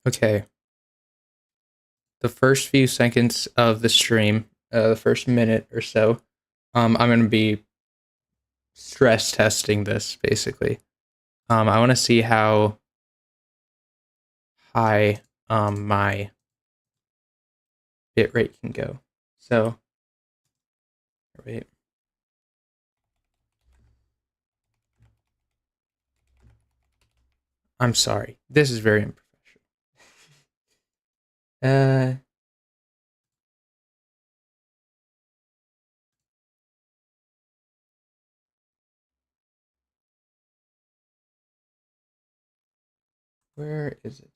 Okay. The first few seconds of the stream, the first minute or so, I'm going to be stress testing this, basically. I want to see how high my bitrate can go. So, wait. I'm sorry. This is very unprofessional. Where is it?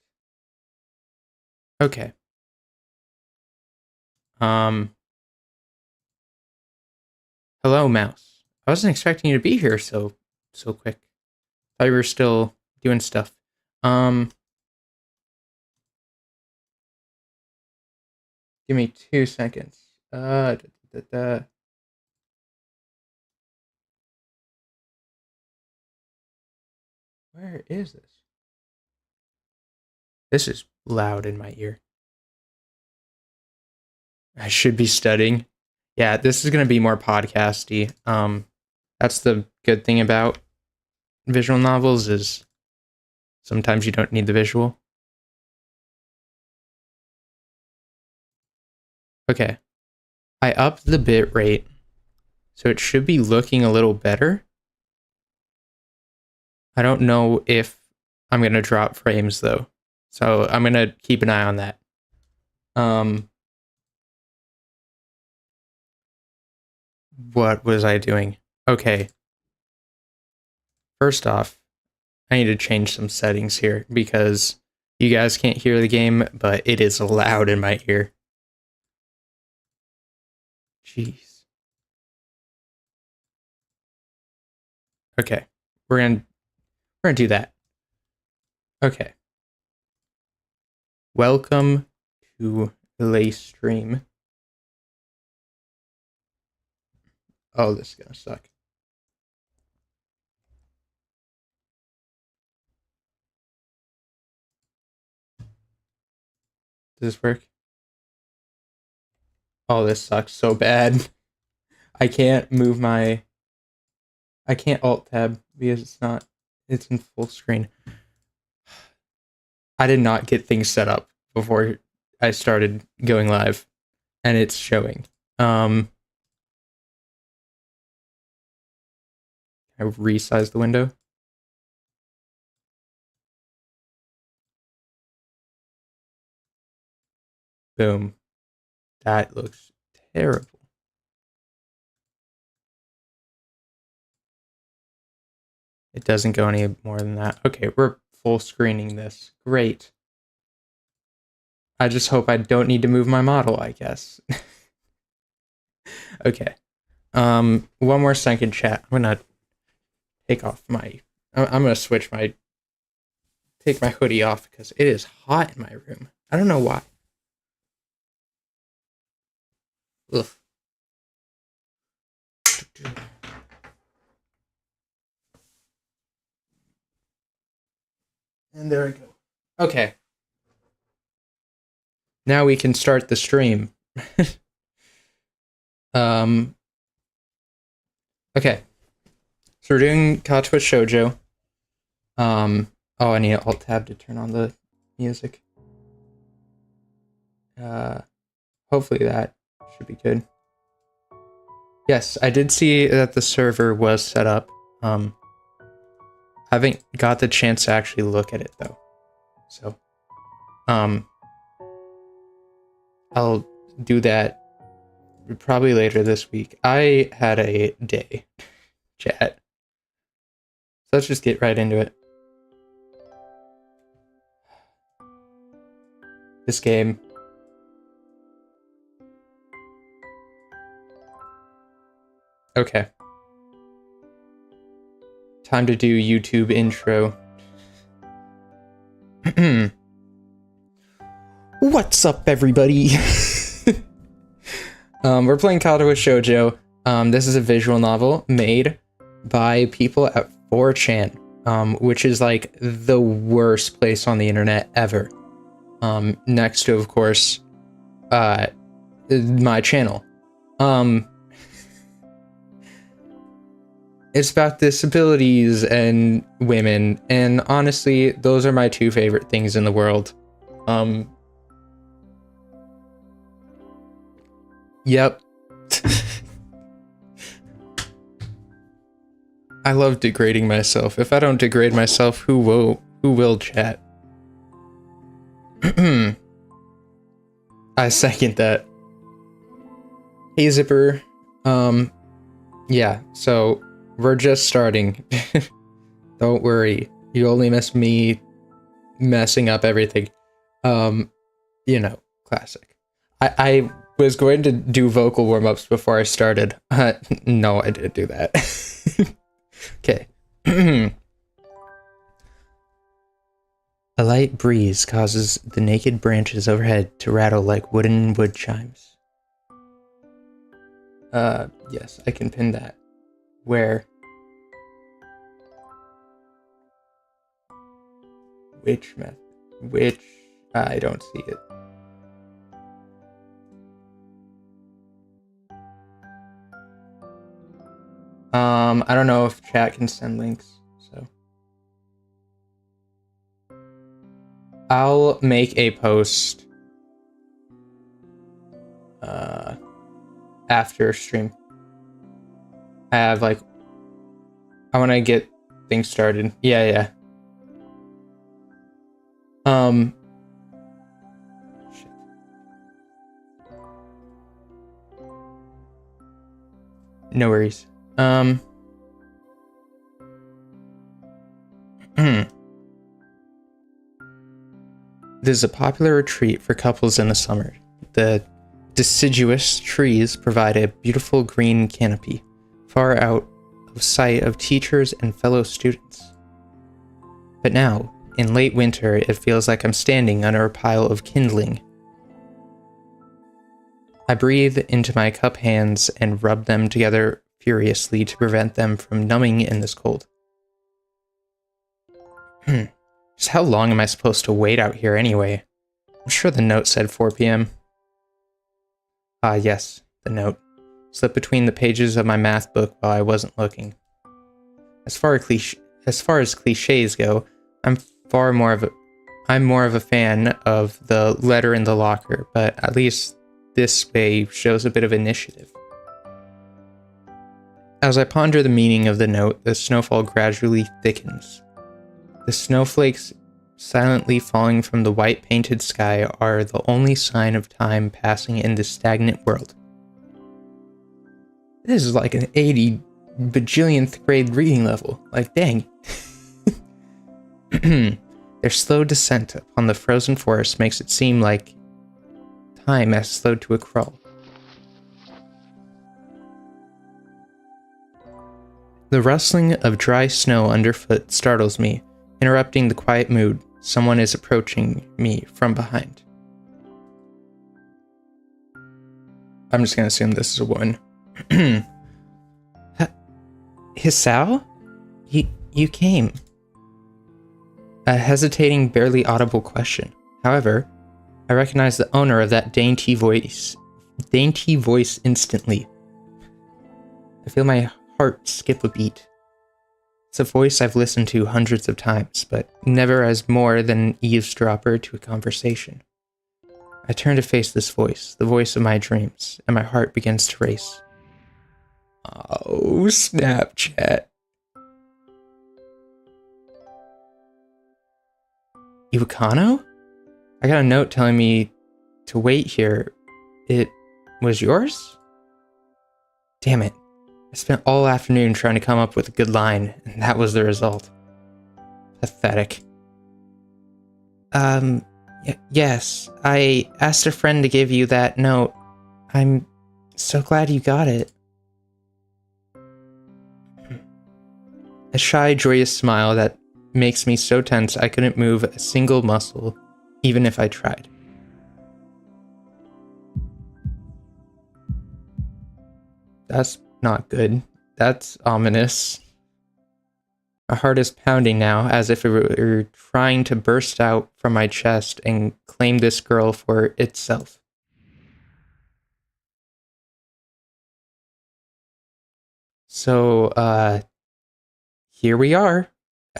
Okay. Hello, mouse. I wasn't expecting you to be here so quick. Thought you were still doing stuff. Give me 2 seconds. Where is this? This is loud in my ear. I should be studying. Yeah, this is going to be more podcasty. That's the good thing about visual novels is sometimes you don't need the visual. Okay. I upped the bit rate, so it should be looking a little better. I don't know if I'm going to drop frames, though. So I'm going to keep an eye on that. What was I doing? Okay. First off, I need to change some settings here because you guys can't hear the game, but it is loud in my ear. Jeez. Okay. We're gonna do that. Okay. Welcome to the stream. Oh, this is gonna suck. Does this work? Oh, this sucks so bad. I can't move my... I can't alt-tab because it's in full screen. I did not get things set up before I started going live, and it's showing. I resize the window. Boom. That looks terrible. It doesn't go any more than that. Okay, we're full screening this. Great. I just hope I don't need to move my model, I guess. Okay. One more second, chat. I'm gonna take off my... I'm gonna switch my... Take my hoodie off because it is hot in my room. I don't know why. Ugh. And there we go. Okay. Now we can start the stream. Okay. So we're doing Katawa Shoujo. Oh, I need an alt-tab to turn on the music. Hopefully that should be good. Yes, I did see that the server was set up. Haven't got the chance to actually look at it though. So, I'll do that probably later this week. I had a day, chat. So let's just get right into it. This game. Okay. Time to do YouTube intro. What's up, everybody? We're playing Katawa Shoujo. This is a visual novel made by people at 4chan, which is like the worst place on the internet ever. Next to, of course, my channel. It's about disabilities and women, and honestly, those are my two favorite things in the world. Yep. I love degrading myself. If I don't degrade myself, who will, chat? I second that. Hey, Zipper. Yeah, so we're just starting. Don't worry. You only miss me messing up everything. You know, classic. I was going to do vocal warm-ups before I started. No, I didn't do that. Okay. A light breeze causes the naked branches overhead to rattle like wooden wood chimes. Yes, I can pin that. Where? Which method? Which? I don't see it. I don't know if chat can send links, so. I'll make a post after stream. I want to get things started. Yeah. Shit. No worries. This is a popular retreat for couples in the summer. The deciduous trees provide a beautiful green canopy, far out of sight of teachers and fellow students. But now, in late winter, it feels like I'm standing under a pile of kindling. I breathe into my cup hands and rub them together furiously to prevent them from numbing in this cold. Just how long am I supposed to wait out here anyway? I'm sure the note said 4 p.m. Ah, yes, the note. Slipped between the pages of my math book while I wasn't looking. As far as cliches go, I'm more of a fan of the letter in the locker, but at least this way shows a bit of initiative. As I ponder the meaning of the note, the snowfall gradually thickens. The snowflakes silently falling from the white painted sky are the only sign of time passing in this stagnant world. This is like an 80 bajillionth grade reading level. Like, dang. Their slow descent upon the frozen forest makes it seem like time has slowed to a crawl. The rustling of dry snow underfoot startles me, interrupting the quiet mood. Someone is approaching me from behind. I'm just gonna assume this is a woman. Hisao? You came. A hesitating, barely audible question. However, I recognize the owner of that dainty voice instantly. I feel my heart skip a beat. It's a voice I've listened to hundreds of times, but never as more than an eavesdropper to a conversation. I turn to face this voice, the voice of my dreams, and my heart begins to race. Oh, Snapchat. Iwakano? I got a note telling me to wait here. It was yours? Damn it. I spent all afternoon trying to come up with a good line, and that was the result. Pathetic. Yes. I asked a friend to give you that note. I'm so glad you got it. A shy, joyous smile that makes me so tense I couldn't move a single muscle, even if I tried. That's not good. That's ominous. My heart is pounding now, as if it were trying to burst out from my chest and claim this girl for itself. So, here we are,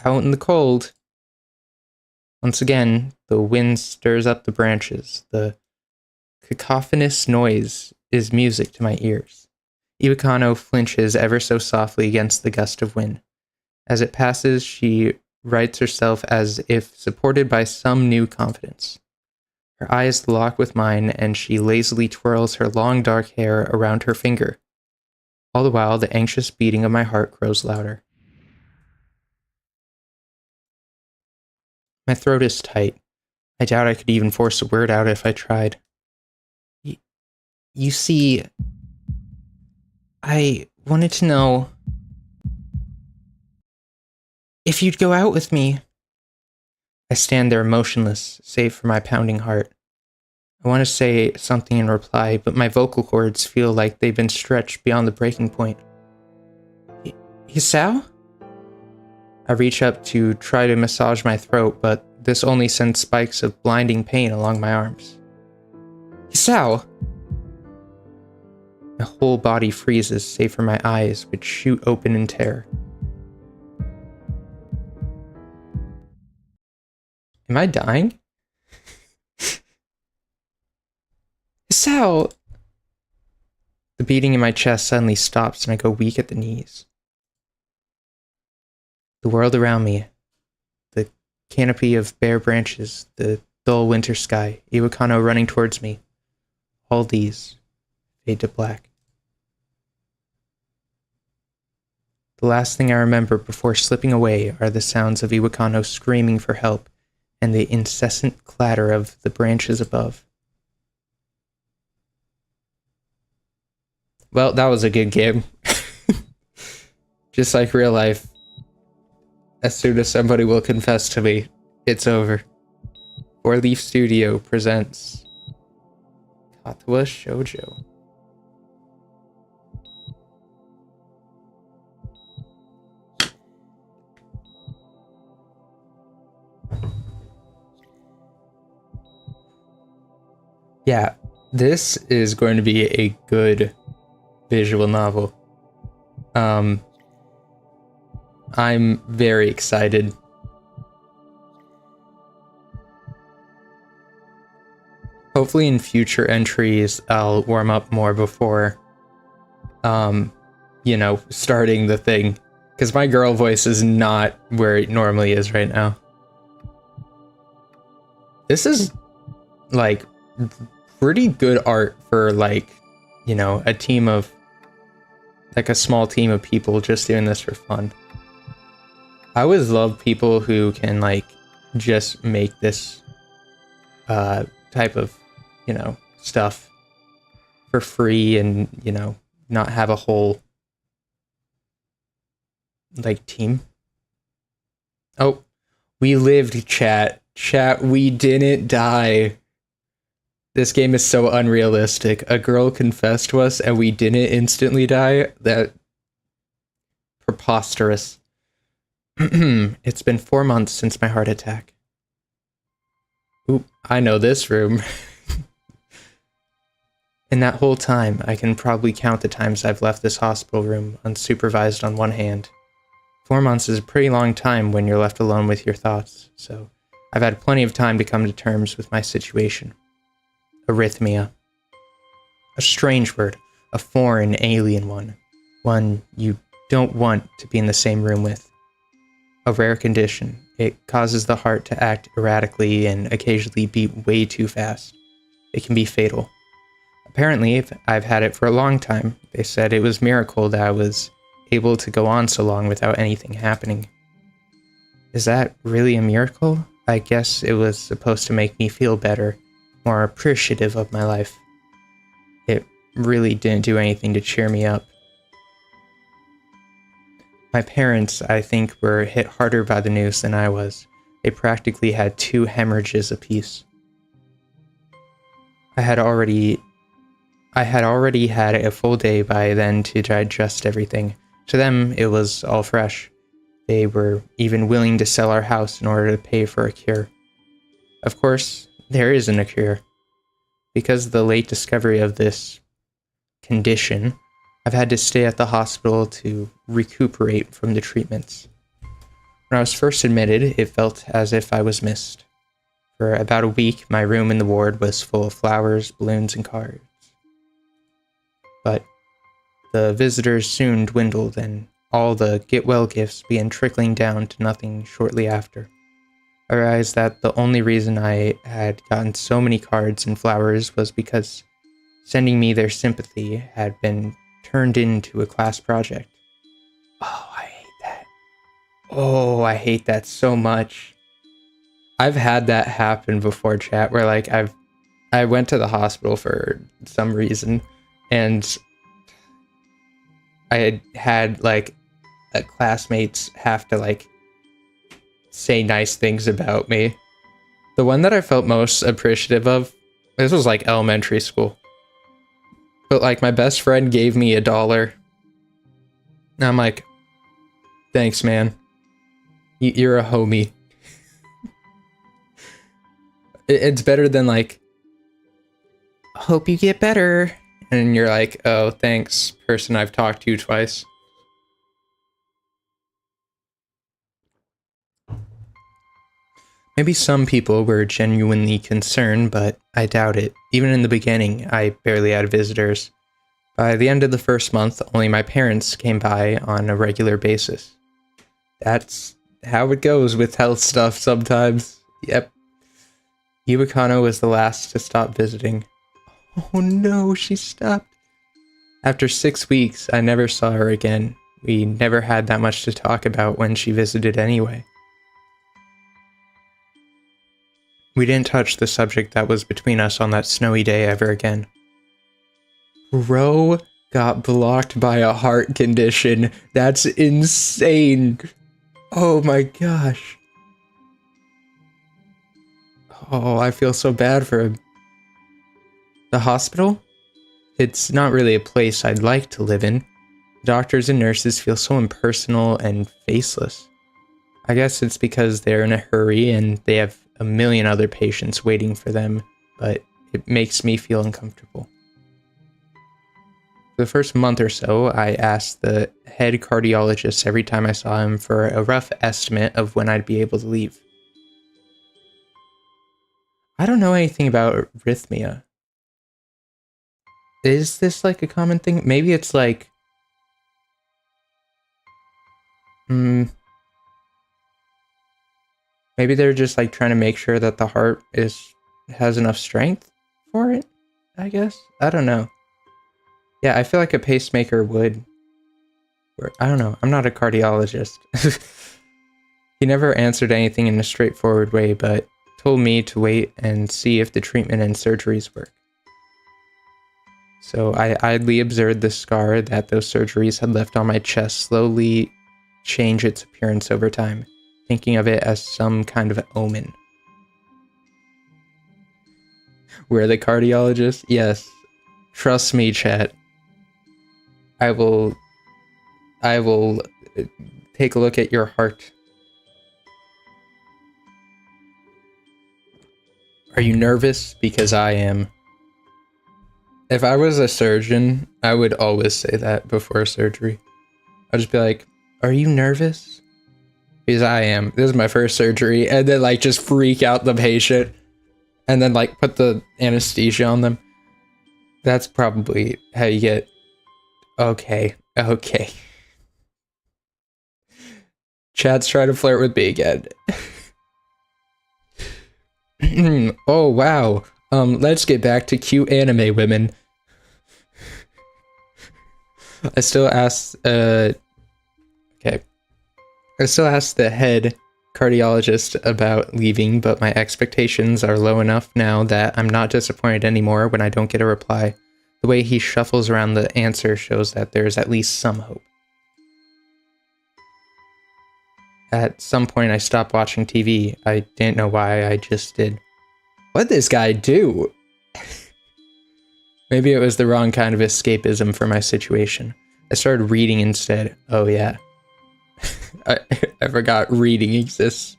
out in the cold. Once again, the wind stirs up the branches. The cacophonous noise is music to my ears. Iwakano flinches ever so softly against the gust of wind. As it passes, she rights herself as if supported by some new confidence. Her eyes lock with mine, and she lazily twirls her long dark hair around her finger. All the while, the anxious beating of my heart grows louder. My throat is tight. I doubt I could even force a word out if I tried. You see, I wanted to know if you'd go out with me. I stand there motionless, save for my pounding heart. I want to say something in reply, but my vocal cords feel like they've been stretched beyond the breaking point. Hisao? I reach up to try to massage my throat, but this only sends spikes of blinding pain along my arms. Hisao! My whole body freezes, save for my eyes, which shoot open in terror. Am I dying? Hisao! The beating in my chest suddenly stops and I go weak at the knees. The world around me, the canopy of bare branches, the dull winter sky, Iwakano running towards me, all these fade to black. The last thing I remember before slipping away are the sounds of Iwakano screaming for help and the incessant clatter of the branches above. Well, that was a good game. Just like real life. As soon as somebody will confess to me, it's over. 4-Leaf Studio presents Katawa Shoujo. Yeah, this is going to be a good visual novel. I'm very excited. Hopefully in future entries I'll warm up more before starting the thing, because my girl voice is not where it normally is right now. This is like pretty good art for a team of a small team of people just doing this for fun. I always love people who can just make this type of stuff for free and not have a whole team. Oh, we lived, chat, we didn't die. This game is so unrealistic. A girl confessed to us and we didn't instantly die. That preposterous. It's been 4 months since my heart attack. Oop, I know this room. In that whole time, I can probably count the times I've left this hospital room unsupervised on one hand. 4 months is a pretty long time when you're left alone with your thoughts, so I've had plenty of time to come to terms with my situation. Arrhythmia. A strange word, a foreign, alien one you don't want to be in the same room with. A rare condition. It causes the heart to act erratically and occasionally beat way too fast. It can be fatal. Apparently, I've had it for a long time. They said it was a miracle that I was able to go on so long without anything happening. Is that really a miracle? I guess it was supposed to make me feel better, more appreciative of my life. It really didn't do anything to cheer me up. My parents, I think, were hit harder by the news than I was. They practically had 2 hemorrhages apiece. I had already had a full day by then to digest everything. To them, it was all fresh. They were even willing to sell our house in order to pay for a cure. Of course, there isn't a cure. Because of the late discovery of this condition, I've had to stay at the hospital to recuperate from the treatments. When I was first admitted, it felt as if I was missed. For about a week, my room in the ward was full of flowers, balloons, and cards. But the visitors soon dwindled, and all the get-well gifts began trickling down to nothing shortly after. I realized that the only reason I had gotten so many cards and flowers was because sending me their sympathy had been turned into a class project. Oh, I hate that. Oh, I hate that so much. I've had that happen before, chat, where like I went to the hospital for some reason, and I had like classmates have to like say nice things about me. The one that I felt most appreciative of, this was like elementary school, but like my best friend gave me $1. And I'm like, thanks, man. You're a homie. It's better than like, hope you get better. And you're like, oh, thanks, person I've talked to twice. Maybe some people were genuinely concerned, but I doubt it. Even in the beginning, I barely had visitors. By the end of the first month, only my parents came by on a regular basis. That's how it goes with health stuff sometimes. Yep. Iwakano was the last to stop visiting. Oh no, she stopped. After 6 weeks, I never saw her again. We never had that much to talk about when she visited anyway. We didn't touch the subject that was between us on that snowy day ever again. Bro got blocked by a heart condition. That's insane. Oh my gosh. Oh, I feel so bad for him. The hospital? It's not really a place I'd like to live in. Doctors and nurses feel so impersonal and faceless. I guess it's because they're in a hurry and they have a million other patients waiting for them, but it makes me feel uncomfortable. For the first month or so, I asked the head cardiologist every time I saw him for a rough estimate of when I'd be able to leave. I don't know anything about arrhythmia. Is this like a common thing? Maybe it's like... Maybe they're just like trying to make sure that the heart has enough strength for it, I guess. I don't know. Yeah, I feel like a pacemaker would... I don't know. I'm not a cardiologist. He never answered anything in a straightforward way, but told me to wait and see if the treatment and surgeries work. So I idly observed the scar that those surgeries had left on my chest slowly change its appearance over time, thinking of it as some kind of omen. We're the cardiologist? Yes. Trust me, chat. I will take a look at your heart. Are you nervous? Because I am. If I was a surgeon, I would always say that before surgery. I'd just be like, are you nervous? Because I am. This is my first surgery. And then like just freak out the patient. And then like put the anesthesia on them. That's probably how you get... Okay. Chad's trying to flirt with me again. Oh, wow. Let's get back to cute anime women. I still asked the head cardiologist about leaving, but my expectations are low enough now that I'm not disappointed anymore when I don't get a reply. The way he shuffles around the answer shows that there's at least some hope. At some point I stopped watching TV. I didn't know why, I just did. What'd this guy do? Maybe it was the wrong kind of escapism for my situation. I started reading instead. Oh yeah. I forgot reading exists.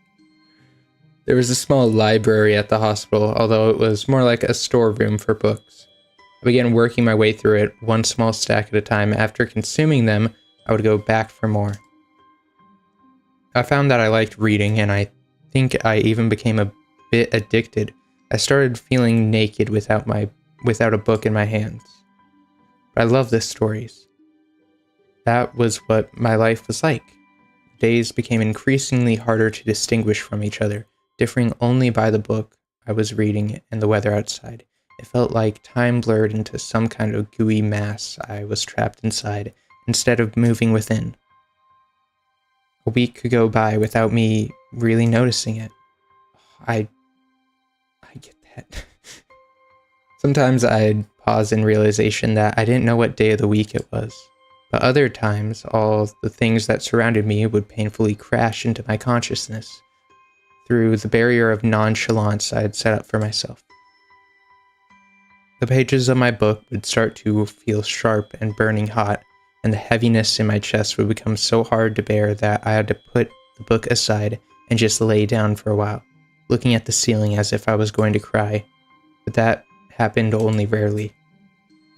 There was a small library at the hospital, although it was more like a storeroom for books. I began working my way through it, one small stack at a time. After consuming them, I would go back for more. I found that I liked reading, and I think I even became a bit addicted. I started feeling naked without a book in my hands. But I love the stories. That was what my life was like. Days became increasingly harder to distinguish from each other, differing only by the book I was reading and the weather outside. It felt like time blurred into some kind of gooey mass I was trapped inside, instead of moving within. A week could go by without me really noticing it. I get that. Sometimes I'd pause in realization that I didn't know what day of the week it was. But other times, all the things that surrounded me would painfully crash into my consciousness through the barrier of nonchalance I had set up for myself. The pages of my book would start to feel sharp and burning hot, and the heaviness in my chest would become so hard to bear that I had to put the book aside and just lay down for a while, looking at the ceiling as if I was going to cry. But that happened only rarely,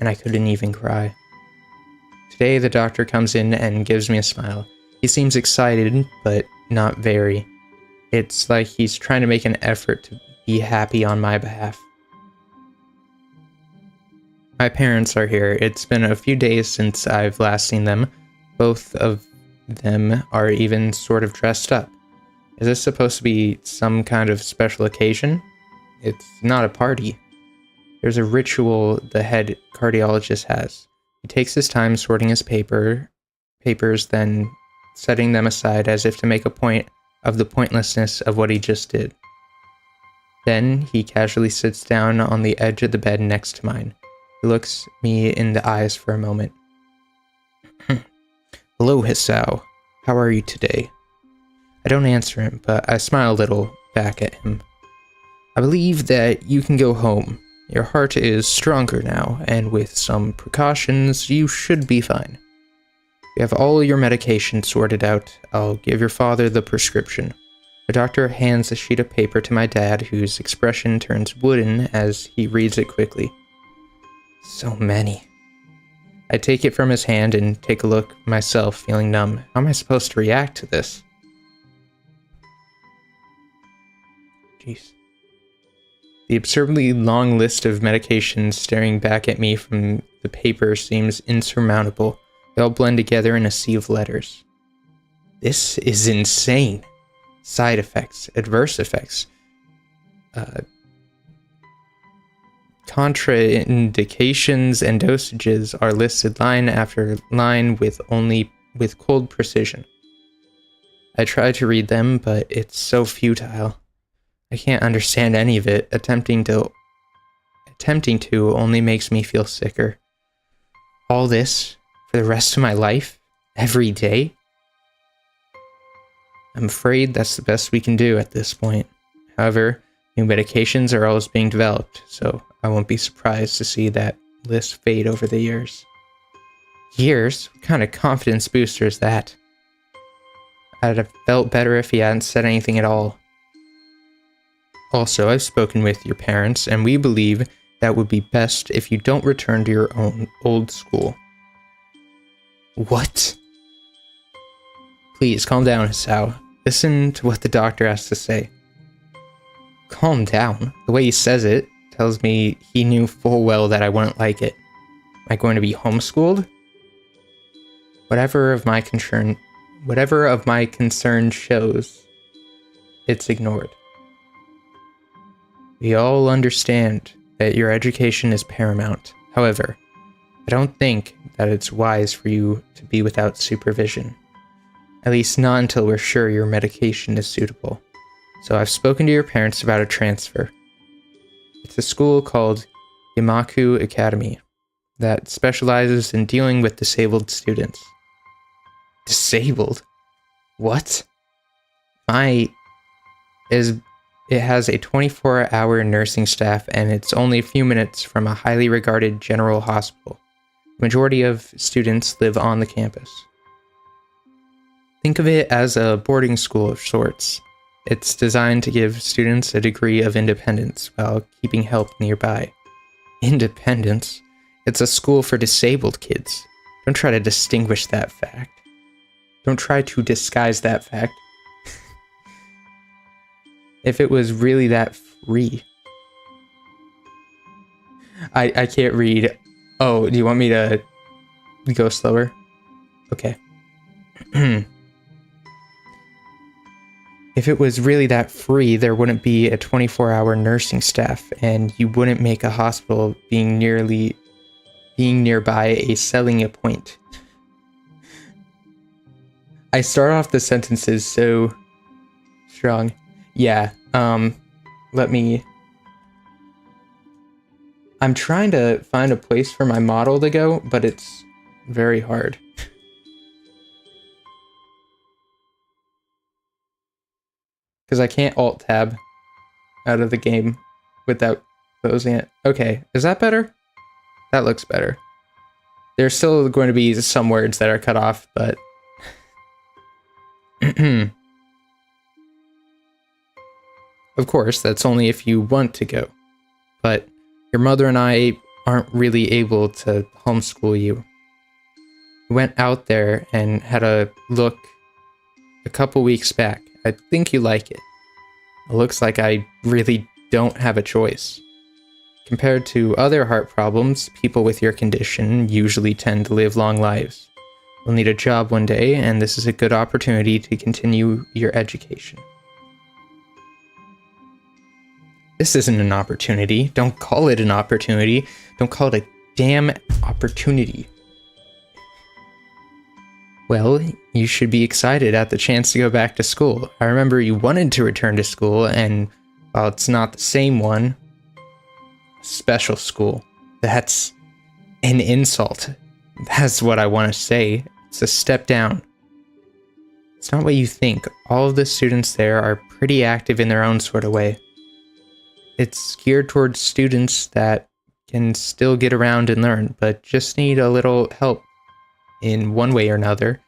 and I couldn't even cry. Today, the doctor comes in and gives me a smile. He seems excited, but not very. It's like he's trying to make an effort to be happy on my behalf. My parents are here. It's been a few days since I've last seen them. Both of them are even sort of dressed up. Is this supposed to be some kind of special occasion? It's not a party. There's a ritual the head cardiologist has. He takes his time sorting his papers, then setting them aside as if to make a point of the pointlessness of what he just did. Then he casually sits down on the edge of the bed next to mine. He looks me in the eyes for a moment. Hello, Riꓘo. How are you today? I don't answer him, but I smile a little back at him. I believe that you can go home. Your heart is stronger now, and with some precautions, you should be fine. You have all your medication sorted out. I'll give your father the prescription. The doctor hands a sheet of paper to my dad, whose expression turns wooden as he reads it quickly. So many. I take it from his hand and take a look myself, feeling numb. How am I supposed to react to this? Jeez. The absurdly long list of medications staring back at me from the paper seems insurmountable. They all blend together in a sea of letters. This is insane. Side effects, adverse effects, contraindications and dosages are listed line after line with cold precision. I try to read them, but it's so futile. I can't understand any of it. Attempting to only makes me feel sicker. All this for the rest of my life? Every day? I'm afraid that's the best we can do at this point. However, new medications are always being developed, so I won't be surprised to see that list fade over the years. Years? What kind of confidence booster is that? I'd have felt better if he hadn't said anything at all. Also, I've spoken with your parents, and we believe that would be best if you don't return to your own old school. What? Please, calm down, Riꓘo. Listen to what the doctor has to say. Calm down? The way he says it tells me he knew full well that I wouldn't like it. Am I going to be homeschooled? Whatever of my concern shows, it's ignored. We all understand that your education is paramount. However, I don't think that it's wise for you to be without supervision. At least not until we're sure your medication is suitable. So I've spoken to your parents about a transfer. It's a school called Yamaku Academy that specializes in dealing with disabled students. Disabled? What? It has a 24-hour nursing staff, and it's only a few minutes from a highly regarded general hospital. The majority of students live on the campus. Think of it as a boarding school of sorts. It's designed to give students a degree of independence while keeping help nearby. Independence? It's a school for disabled kids. Don't try to distinguish that fact. Don't try to disguise that fact. If it was really that free. I can't read. Oh, do you want me to go slower? Okay. If it was really that free, there wouldn't be a 24-hour nursing staff, and you wouldn't make a hospital being nearby a selling point. I start off the sentences so strong. Yeah, let me... I'm trying to find a place for my model to go, but it's very hard. Because I can't Alt-Tab out of the game without closing it. Okay, is that better? That looks better. There's still going to be some words that are cut off, but... Of course, that's only if you want to go. But your mother and I aren't really able to homeschool you. We went out there and had a look a couple weeks back. I think you like it. It looks like I really don't have a choice. Compared to other heart problems, people with your condition usually tend to live long lives. You'll need a job one day, and this is a good opportunity to continue your education. This isn't an opportunity. Don't call it an opportunity. Don't call it a damn opportunity. Well, you should be excited at the chance to go back to school. I remember you wanted to return to school, and while it's not the same one, special school, that's an insult. That's what I want to say. It's a step down. It's not what you think. All of the students there are pretty active in their own sort of way. It's geared towards students that can still get around and learn, but just need a little help in one way or another.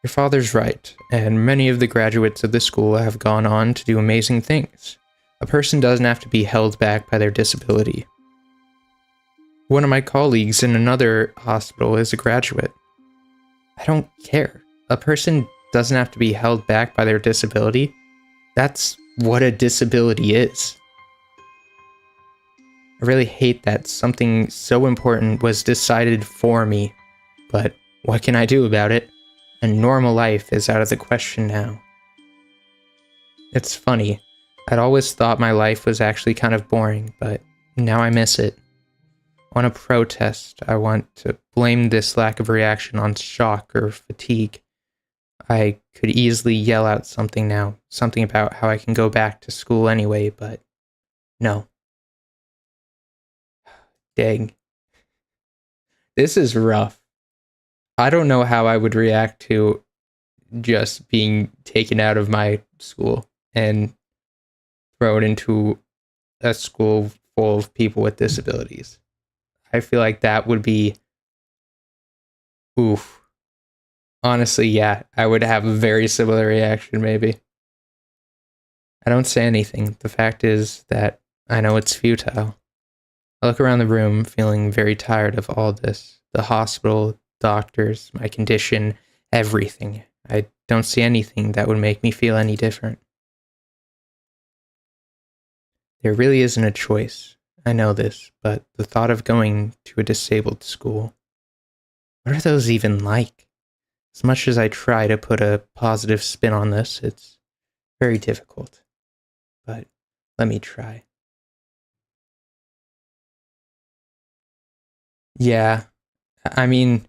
Your father's right, and many of the graduates of the school have gone on to do amazing things. A person doesn't have to be held back by their disability. One of my colleagues in another hospital is a graduate. I don't care. A person doesn't have to be held back by their disability. That's what a disability is. I really hate that something so important was decided for me, but what can I do about it? A normal life is out of the question now. It's funny. I'd always thought my life was actually kind of boring, but now I miss it. I want to protest. I want to blame this lack of reaction on shock or fatigue. I could easily yell out something now, something about how I can go back to school anyway, but no. Dang. This is rough. I don't know how I would react to just being taken out of my school and thrown into a school full of people with disabilities. I feel like that would be... Oof. Honestly, yeah, I would have a very similar reaction, maybe. I don't say anything. The fact is that I know it's futile. I look around the room feeling very tired of all this. The hospital, doctors, my condition, everything. I don't see anything that would make me feel any different. There really isn't a choice. I know this, but the thought of going to a disabled school, what are those even like? As much as I try to put a positive spin on this, it's very difficult. But let me try. Yeah, I mean,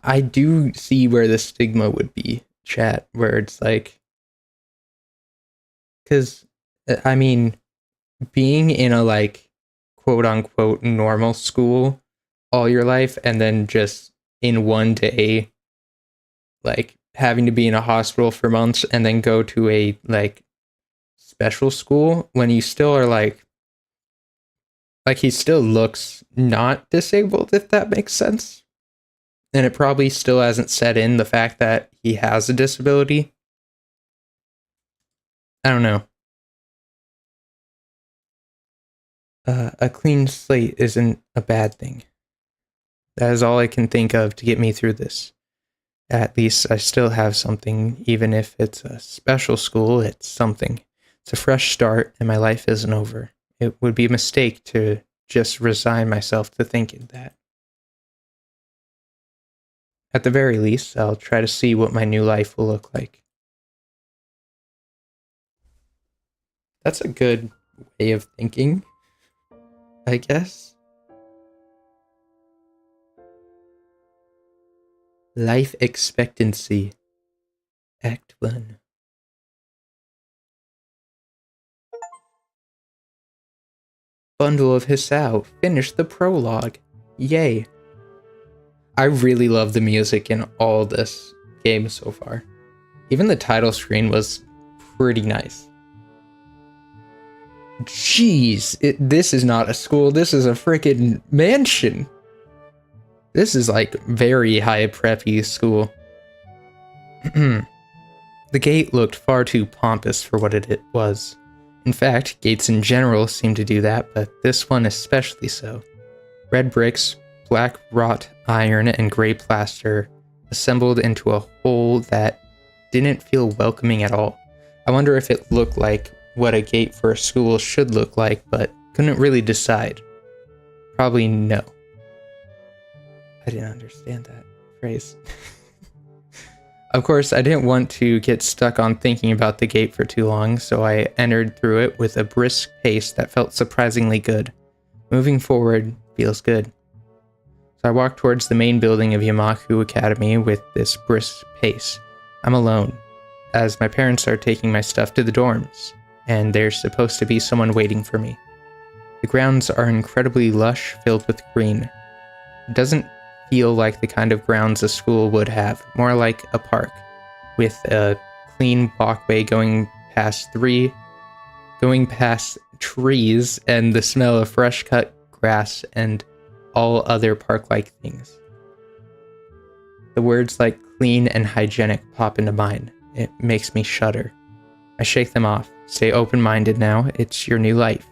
I do see where the stigma would be, chat, where it's like, because, I mean, being in a, like, quote-unquote normal school all your life, and then just in one day, like, having to be in a hospital for months, and then go to a, like, special school, when you still are, like, he still looks not disabled, if that makes sense. And it probably still hasn't set in the fact that he has a disability. I don't know. A clean slate isn't a bad thing. That is all I can think of to get me through this. At least I still have something, even if it's a special school, it's something. It's a fresh start, and my life isn't over. It would be a mistake to just resign myself to thinking that. At the very least, I'll try to see what my new life will look like. That's a good way of thinking, I guess. Life expectancy. Act 1. Bundle of Hisao. Finish the prologue. Yay. I really love the music in all this game so far. Even the title screen was pretty nice. Jeez, this is not a school, this is a freaking mansion. This is like very high preppy school. The gate looked far too pompous for what it was. In fact, gates in general seem to do that, but this one especially so. Red bricks, black wrought iron, and gray plaster assembled into a whole that didn't feel welcoming at all. I wonder if it looked like what a gate for a school should look like, but couldn't really decide. Probably no. I didn't understand that phrase. Of course, I didn't want to get stuck on thinking about the gate for too long, so I entered through it with a brisk pace that felt surprisingly good. Moving forward feels good. So I walked towards the main building of Yamaku Academy with this brisk pace. I'm alone, as my parents are taking my stuff to the dorms, and there's supposed to be someone waiting for me. The grounds are incredibly lush, filled with green. It doesn't feel like the kind of grounds a school would have, more like a park, with a clean walkway going past trees and the smell of fresh cut grass and all other park-like things. The words like clean and hygienic pop into mind. It makes me shudder. I shake them off. Stay open-minded now. It's your new life.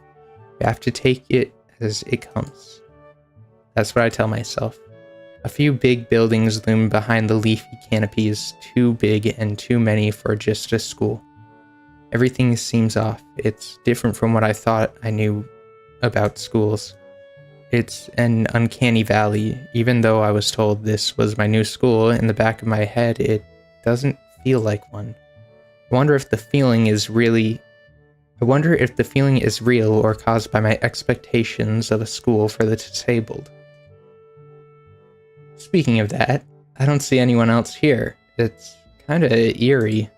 You have to take it as it comes. That's what I tell myself. A few big buildings loom behind the leafy canopies, too big and too many for just a school. Everything seems off. It's different from what I thought I knew about schools. It's an uncanny valley. Even though I was told this was my new school, in the back of my head, it doesn't feel like one. I wonder if the feeling is real or caused by my expectations of a school for the disabled. Speaking of that, I don't see anyone else here. It's kinda eerie. It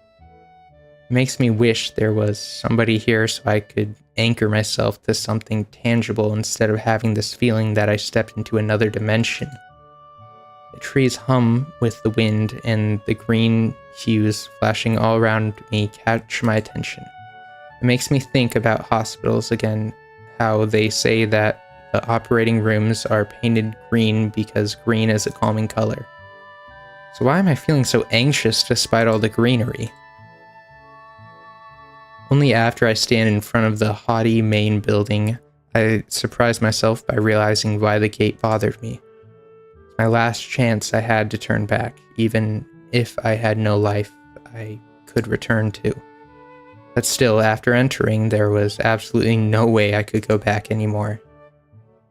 makes me wish there was somebody here so I could anchor myself to something tangible instead of having this feeling that I stepped into another dimension. The trees hum with the wind, and the green hues flashing all around me catch my attention. It makes me think about hospitals again, how they say that the operating rooms are painted green because green is a calming color. So why am I feeling so anxious despite all the greenery? Only after I stand in front of the haughty main building, I surprise myself by realizing why the gate bothered me. It's my last chance I had to turn back, even if I had no life I could return to. But still, after entering, there was absolutely no way I could go back anymore.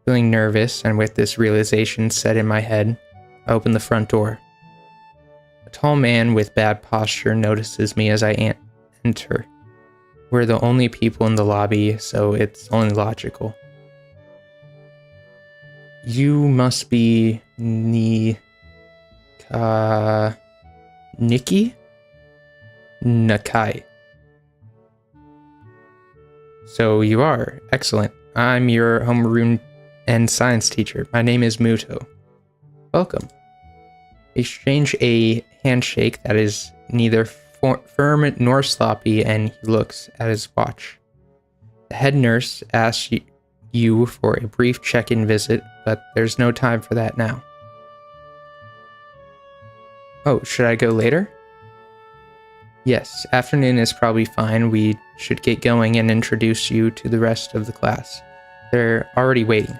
Feeling nervous, and with this realization set in my head, I open the front door. A tall man with bad posture notices me as I enter. We're the only people in the lobby, so it's only logical. You must be Nikki? Nakai. So you are. Excellent. I'm your homeroom and science teacher. My name is Muto. Welcome. We exchange a handshake that is neither firm nor sloppy, and he looks at his watch. The head nurse asks you for a brief check-in visit, but there's no time for that now. Oh, should I go later? Yes, afternoon is probably fine. We should get going and introduce you to the rest of the class. They're already waiting.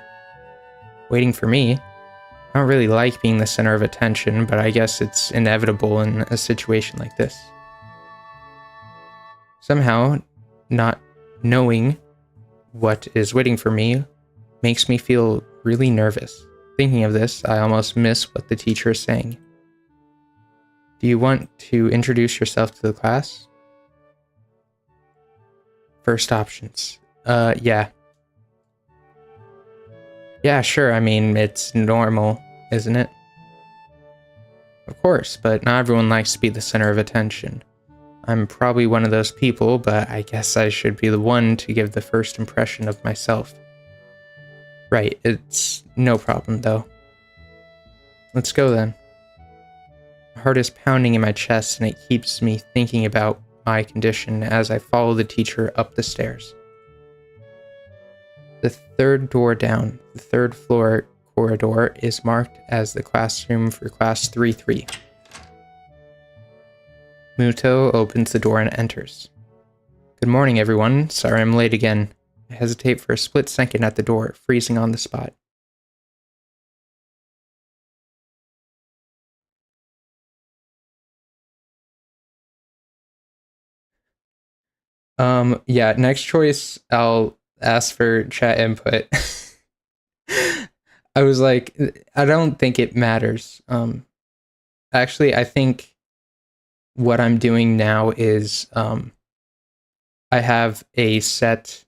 Waiting for me? I don't really like being the center of attention, but I guess it's inevitable in a situation like this. Somehow, not knowing what is waiting for me makes me feel really nervous. Thinking of this, I almost miss what the teacher is saying. Do you want to introduce yourself to the class? First options. Yeah. Yeah, sure, I mean, it's normal, isn't it? Of course, but not everyone likes to be the center of attention. I'm probably one of those people, but I guess I should be the one to give the first impression of myself. Right, it's no problem, though. Let's go then. My heart is pounding in my chest, and it keeps me thinking about my condition as I follow the teacher up the stairs. The third door down, the third floor corridor is marked as the classroom for class 3-3. Muto opens the door and enters. Good morning, everyone. Sorry I'm late again. I hesitate for a split second at the door, freezing on the spot. Yeah, next choice, I'll ask for chat input. I was like, I don't think it matters. Actually, I think what I'm doing now is, I have a set,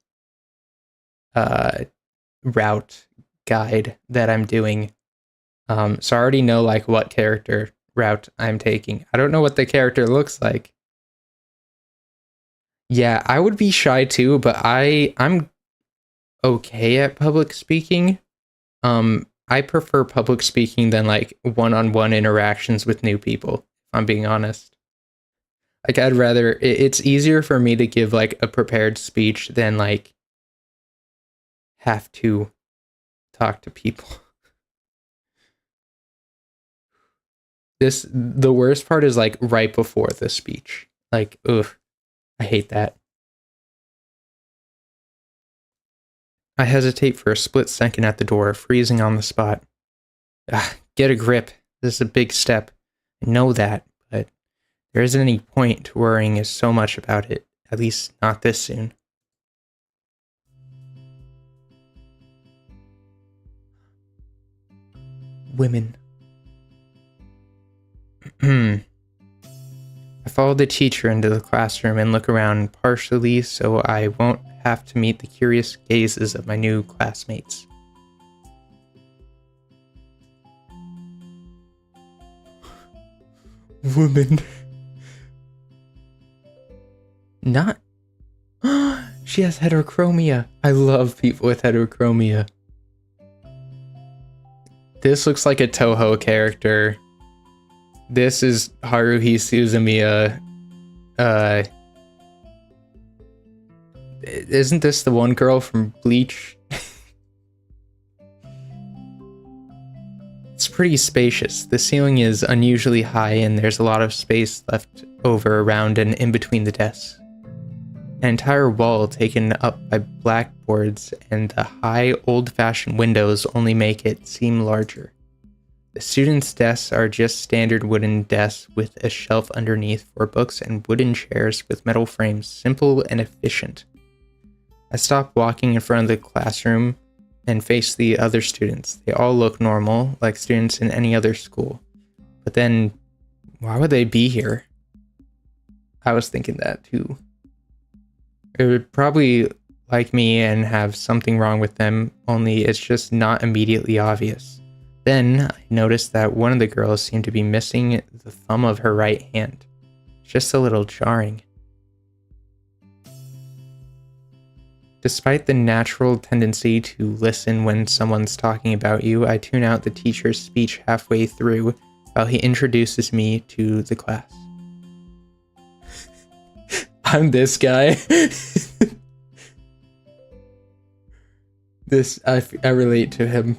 route guide that I'm doing. So I already know, like, what character route I'm taking. I don't know what the character looks like. Yeah, I would be shy too, but I'm okay at public speaking. I prefer public speaking than like one-on-one interactions with new people, if I'm being honest. Like I'd rather it's easier for me to give like a prepared speech than like have to talk to people. The worst part is like right before the speech. Like, ugh, I hate that. I hesitate for a split second at the door, freezing on the spot. Get a grip. This is a big step. I know that, but there isn't any point to worrying so much about it, at least not this soon. Women. I follow the teacher into the classroom and look around partially so I won't have to meet the curious gazes of my new classmates. Woman. Not. She has heterochromia. I love people with heterochromia. This looks like a Toho character. This is Haruhi Suzumiya. Isn't this the one girl from Bleach? It's pretty spacious. The ceiling is unusually high and there's a lot of space left over around and in between the desks. An entire wall taken up by blackboards and the high old-fashioned windows only make it seem larger. The students' desks are just standard wooden desks with a shelf underneath for books and wooden chairs with metal frames, simple and efficient. I stop walking in front of the classroom and face the other students. They all look normal, like students in any other school. But then, why would they be here? I was thinking that too. They would probably like me and have something wrong with them, only it's just not immediately obvious. Then, I noticed that one of the girls seemed to be missing the thumb of her right hand. Just a little jarring. Despite the natural tendency to listen when someone's talking about you, I tune out the teacher's speech halfway through while he introduces me to the class. I'm this guy. I relate to him.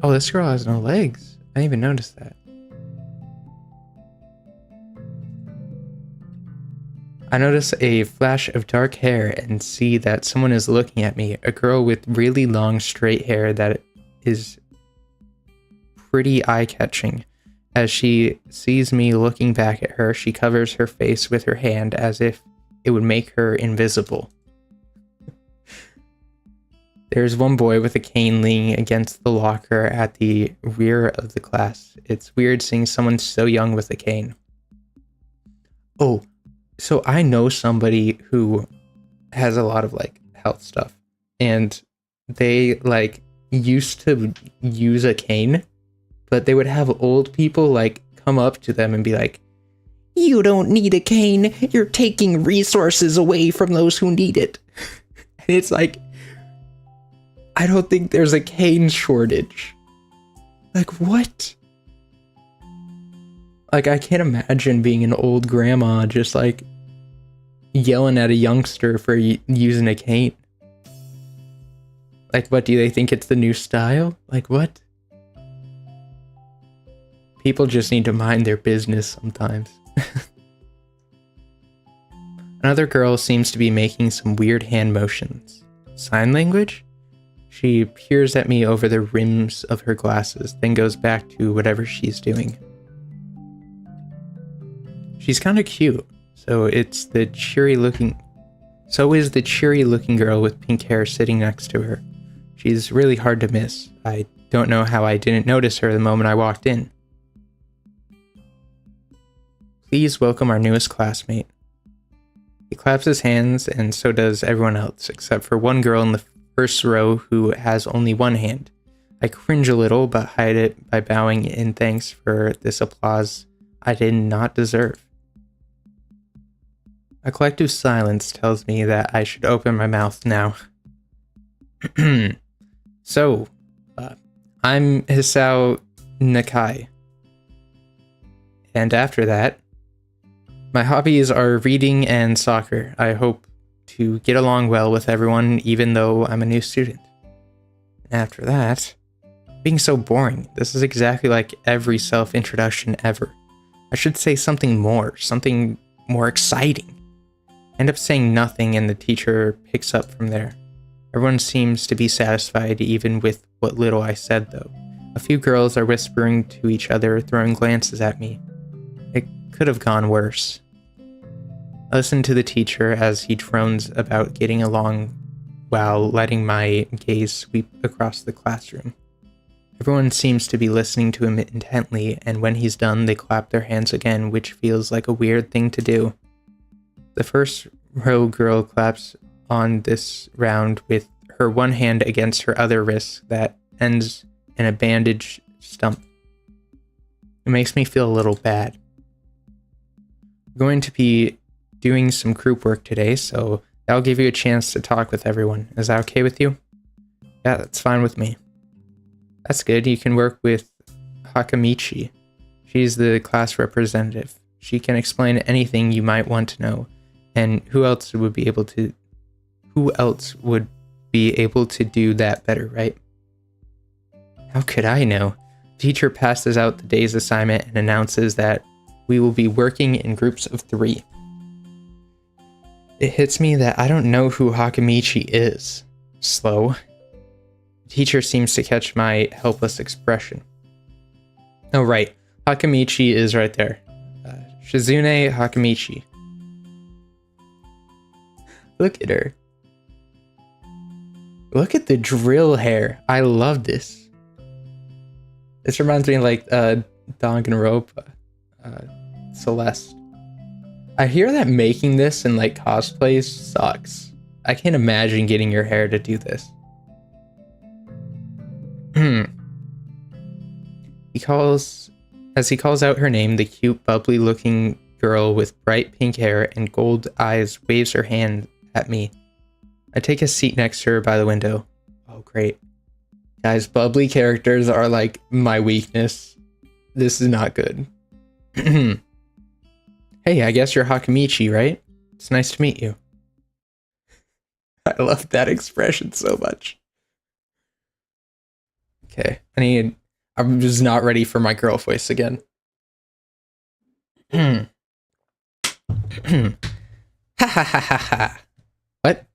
Oh, this girl has no legs. I didn't even notice that. I notice a flash of dark hair and see that someone is looking at me, a girl with really long straight hair that is pretty eye-catching. As she sees me looking back at her, she covers her face with her hand as if it would make her invisible. There's one boy with a cane leaning against the locker at the rear of the class. It's weird seeing someone so young with a cane. Oh, so I know somebody who has a lot of like health stuff, and they like used to use a cane, but they would have old people like come up to them and be like, "You don't need a cane. You're taking resources away from those who need it." And it's like, I don't think there's a cane shortage. Like, what? Like, I can't imagine being an old grandma just like yelling at a youngster for using a cane. Like, what, do they think it's the new style? Like, what? People just need to mind their business sometimes. Another girl seems to be making some weird hand motions. Sign language? She peers at me over the rims of her glasses, then goes back to whatever she's doing. She's kind of cute. So is the cheery looking girl with pink hair sitting next to her. She's really hard to miss. I don't know how I didn't notice her the moment I walked in. Please welcome our newest classmate. He claps his hands, and so does everyone else, except for one girl in the first row who has only one hand. I cringe a little, but hide it by bowing in thanks for this applause I did not deserve. A collective silence tells me that I should open my mouth now. So, I'm Hisao Nakai. And after that, my hobbies are reading and soccer. I hope to get along well with everyone, even though I'm a new student. After that, being so boring. This is exactly like every self-introduction ever. I should say something more exciting. End up saying nothing, and the teacher picks up from there. Everyone seems to be satisfied, even with what little I said, though. A few girls are whispering to each other, throwing glances at me. It could have gone worse. I listen to the teacher as he drones about getting along while letting my gaze sweep across the classroom. Everyone seems to be listening to him intently, and when he's done, they clap their hands again, which feels like a weird thing to do. The first row girl claps on this round with her one hand against her other wrist that ends in a bandaged stump. It makes me feel a little bad. I'm going to be doing some group work today, so that'll give you a chance to talk with everyone. Is that okay with you? Yeah, that's fine with me. That's good. You can work with Hakamichi. She's the class representative. She can explain anything you might want to know. And who else would be able to do that better, right? How could I know? The teacher passes out the day's assignment and announces that we will be working in groups of 3. It hits me that I don't know who Hakamichi is. Slow. The teacher seems to catch my helpless expression. Oh, right. Hakamichi is right there. Shizune Hakamichi. Look at her. Look at the drill hair. I love this. This reminds me of like Danganronpa, Celeste. I hear that making this in like cosplays sucks. I can't imagine getting your hair to do this. As he calls out her name, the cute, bubbly looking girl with bright pink hair and gold eyes waves her hand at me. I take a seat next to her by the window. Oh, great. Guys, bubbly characters are like my weakness. This is not good. Hey, I guess you're Hakamichi, right? It's nice to meet you. I love that expression so much. Okay, I I'm just not ready for my girl voice again. Ha ha ha ha ha. What?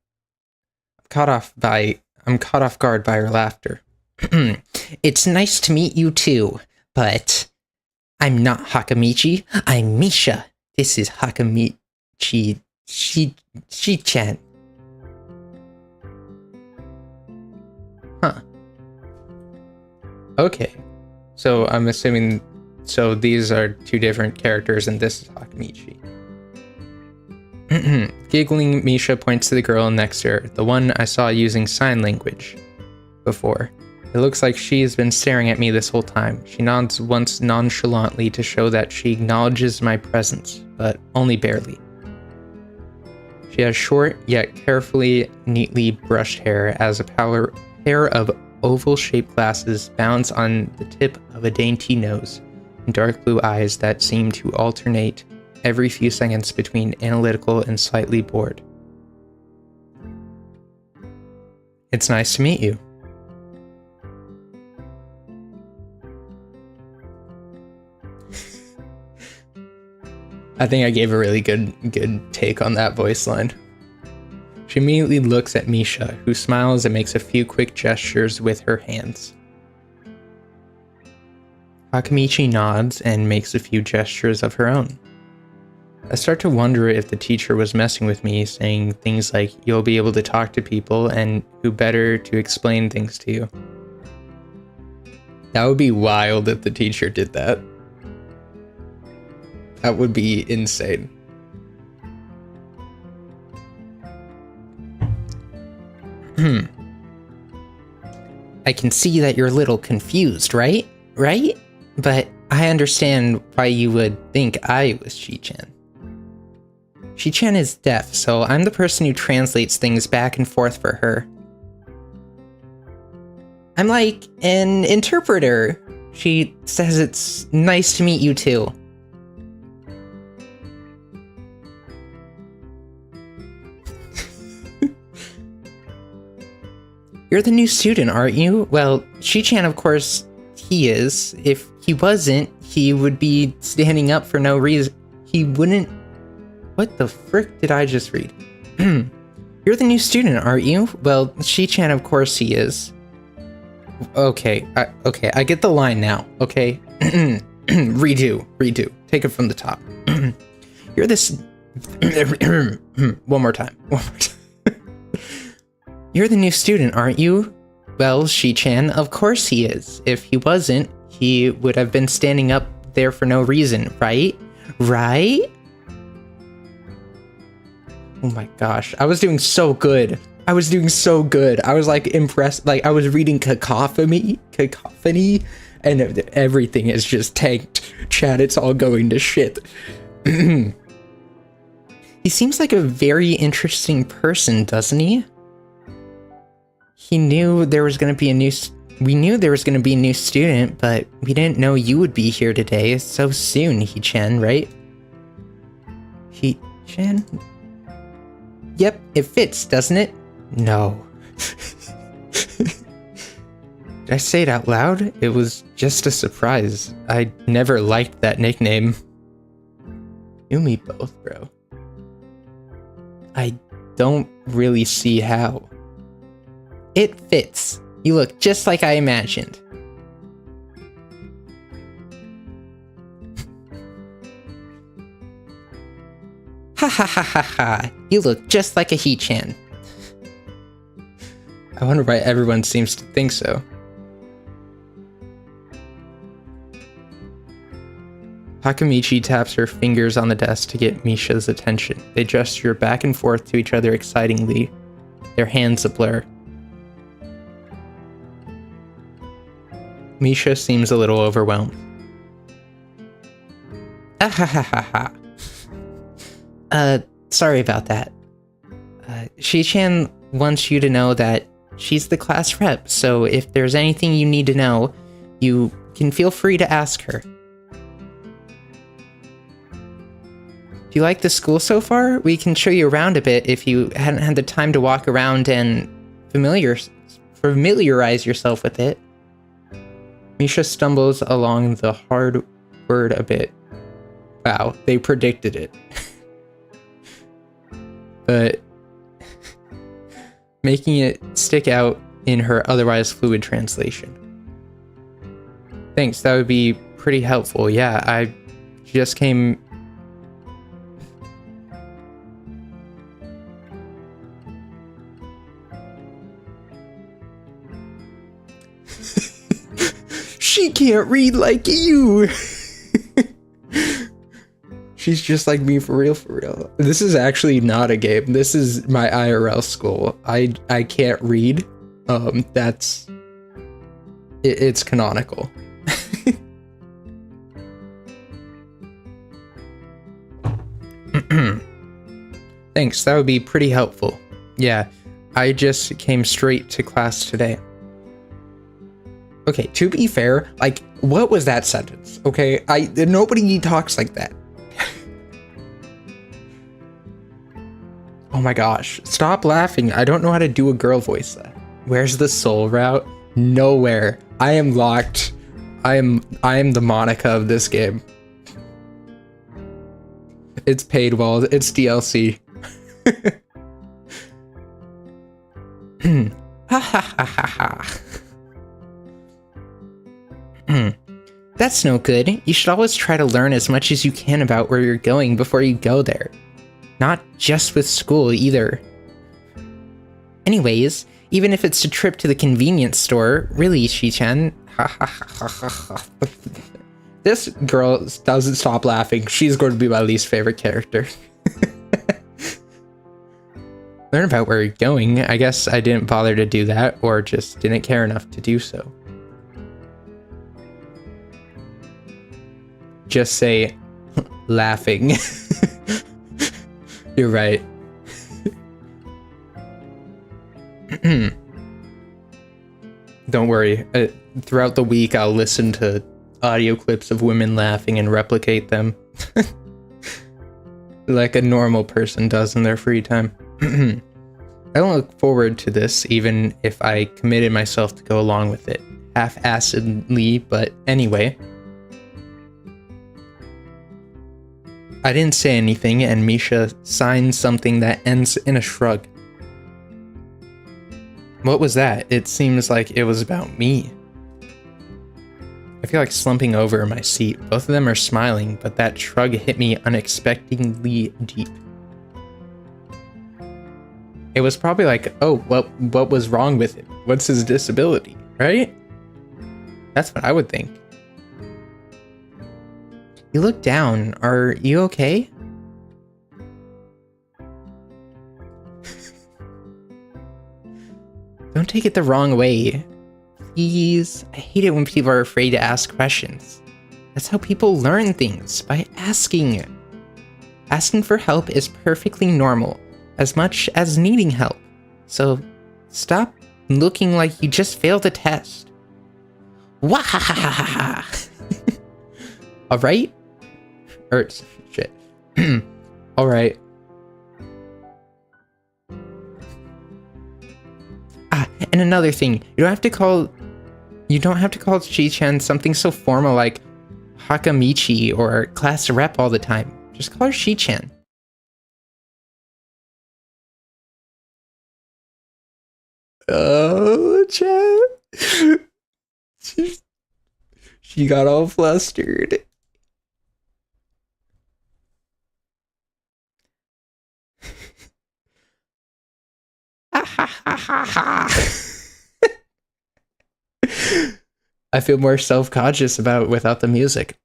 I'm caught off guard by her laughter. It's nice to meet you too, but I'm not Hakamichi, I'm Misha. This is Hakamichi Shi-chan. Huh. Okay. So I'm assuming these are two different characters and this is Hakamichi. Giggling, Misha points to the girl next to her, the one I saw using sign language before. It looks like she's been staring at me this whole time. She nods once nonchalantly to show that she acknowledges my presence, but only barely. She has short, yet carefully, neatly brushed hair as a pair of oval-shaped glasses bounce on the tip of a dainty nose, and dark blue eyes that seem to alternate every few seconds between analytical and slightly bored. It's nice to meet you. I think I gave a really good take on that voice line. She immediately looks at Misha, who smiles and makes a few quick gestures with her hands. Hakamichi nods and makes a few gestures of her own. I start to wonder if the teacher was messing with me, saying things like, you'll be able to talk to people and who better to explain things to you. That would be wild if the teacher did that. That would be insane. I can see that you're a little confused, right? Right? But I understand why you would think I was Shi-chan. Shi-chan is deaf, so I'm the person who translates things back and forth for her. I'm like an interpreter. She says it's nice to meet you too. You're the new student, aren't you? Well, Shi-chan, of course, he is. If he wasn't, he would be standing up for no reason. He wouldn't... What the frick did I just read? You're the new student, aren't you? Well, Shi-chan, of course he is. Okay, I get the line now, okay? Redo. Take it from the top. You're this... One more time. You're the new student, aren't you? Well, Shi-chan, of course he is. If he wasn't, he would have been standing up there for no reason, right? Right? Oh my gosh, I was doing so good. I was like impressed, like I was reading cacophony, and everything is just tanked. Chat, it's all going to shit. He seems like a very interesting person, doesn't he? We knew there was going to be a new student, but we didn't know you would be here today so soon, He-chan, right? He-chan? Yep, it fits, doesn't it? No. Did I say it out loud? It was just a surprise. I never liked that nickname. You and me both, bro. I don't really see how. It fits. You look just like I imagined. Ha ha ha ha ha. You look just like a He-chan. I wonder why everyone seems to think so. Hakamichi taps her fingers on the desk to get Misha's attention. They gesture back and forth to each other excitingly, their hands a blur. Misha seems a little overwhelmed. Ah ha ha ha ha. Sorry about that. Shi-chan wants you to know that she's the class rep, so if there's anything you need to know, you can feel free to ask her. Do you like the school so far? We can show you around a bit if you hadn't had the time to walk around and familiarize yourself with it. Misha stumbles along the hard word a bit. Wow, they predicted it. But making it stick out in her otherwise fluid translation. Thanks, that would be pretty helpful. Yeah, I just came... She can't read like you! She's just like me for real, for real. This is actually not a game. This is my IRL school. I can't read. It's canonical. Thanks, that would be pretty helpful. Yeah, I just came straight to class today. Okay, to be fair, like, what was that sentence? Okay, nobody talks like that. Oh my gosh, stop laughing. I don't know how to do a girl voice. Where's the soul route? Nowhere. I am locked. I am the Monica of this game. It's paid well. It's DLC. Ha ha ha ha ha. That's no good. You should always try to learn as much as you can about where you're going before you go there. Not just with school either. Anyways, even if it's a trip to the convenience store, really, Shi-chan. This girl doesn't stop laughing. She's going to be my least favorite character. Learn about where you're going. I guess I didn't bother to do that, or just didn't care enough to do so. Just say, laughing. You're right. Don't worry. Throughout the week, I'll listen to audio clips of women laughing and replicate them. Like a normal person does in their free time. I don't look forward to this, even if I committed myself to go along with it. Half-assedly, but anyway. I didn't say anything, and Misha signed something that ends in a shrug. What was that? It seems like it was about me. I feel like slumping over in my seat. Both of them are smiling, but that shrug hit me unexpectedly deep. It was probably like, oh, what was wrong with him? What's his disability, right? That's what I would think. You look down. Are you okay? Don't take it the wrong way. Please. I hate it when people are afraid to ask questions. That's how people learn things, by asking. Asking for help is perfectly normal, as much as needing help. So, stop looking like you just failed a test. Wahahaha. Alright? Or, shit. Alright. Ah, and another thing, you don't have to call Shi-chan something so formal like Hakamichi or class rep all the time. Just call her Shi-chan. Oh, chat. She got all flustered. I feel more self-conscious about it without the music.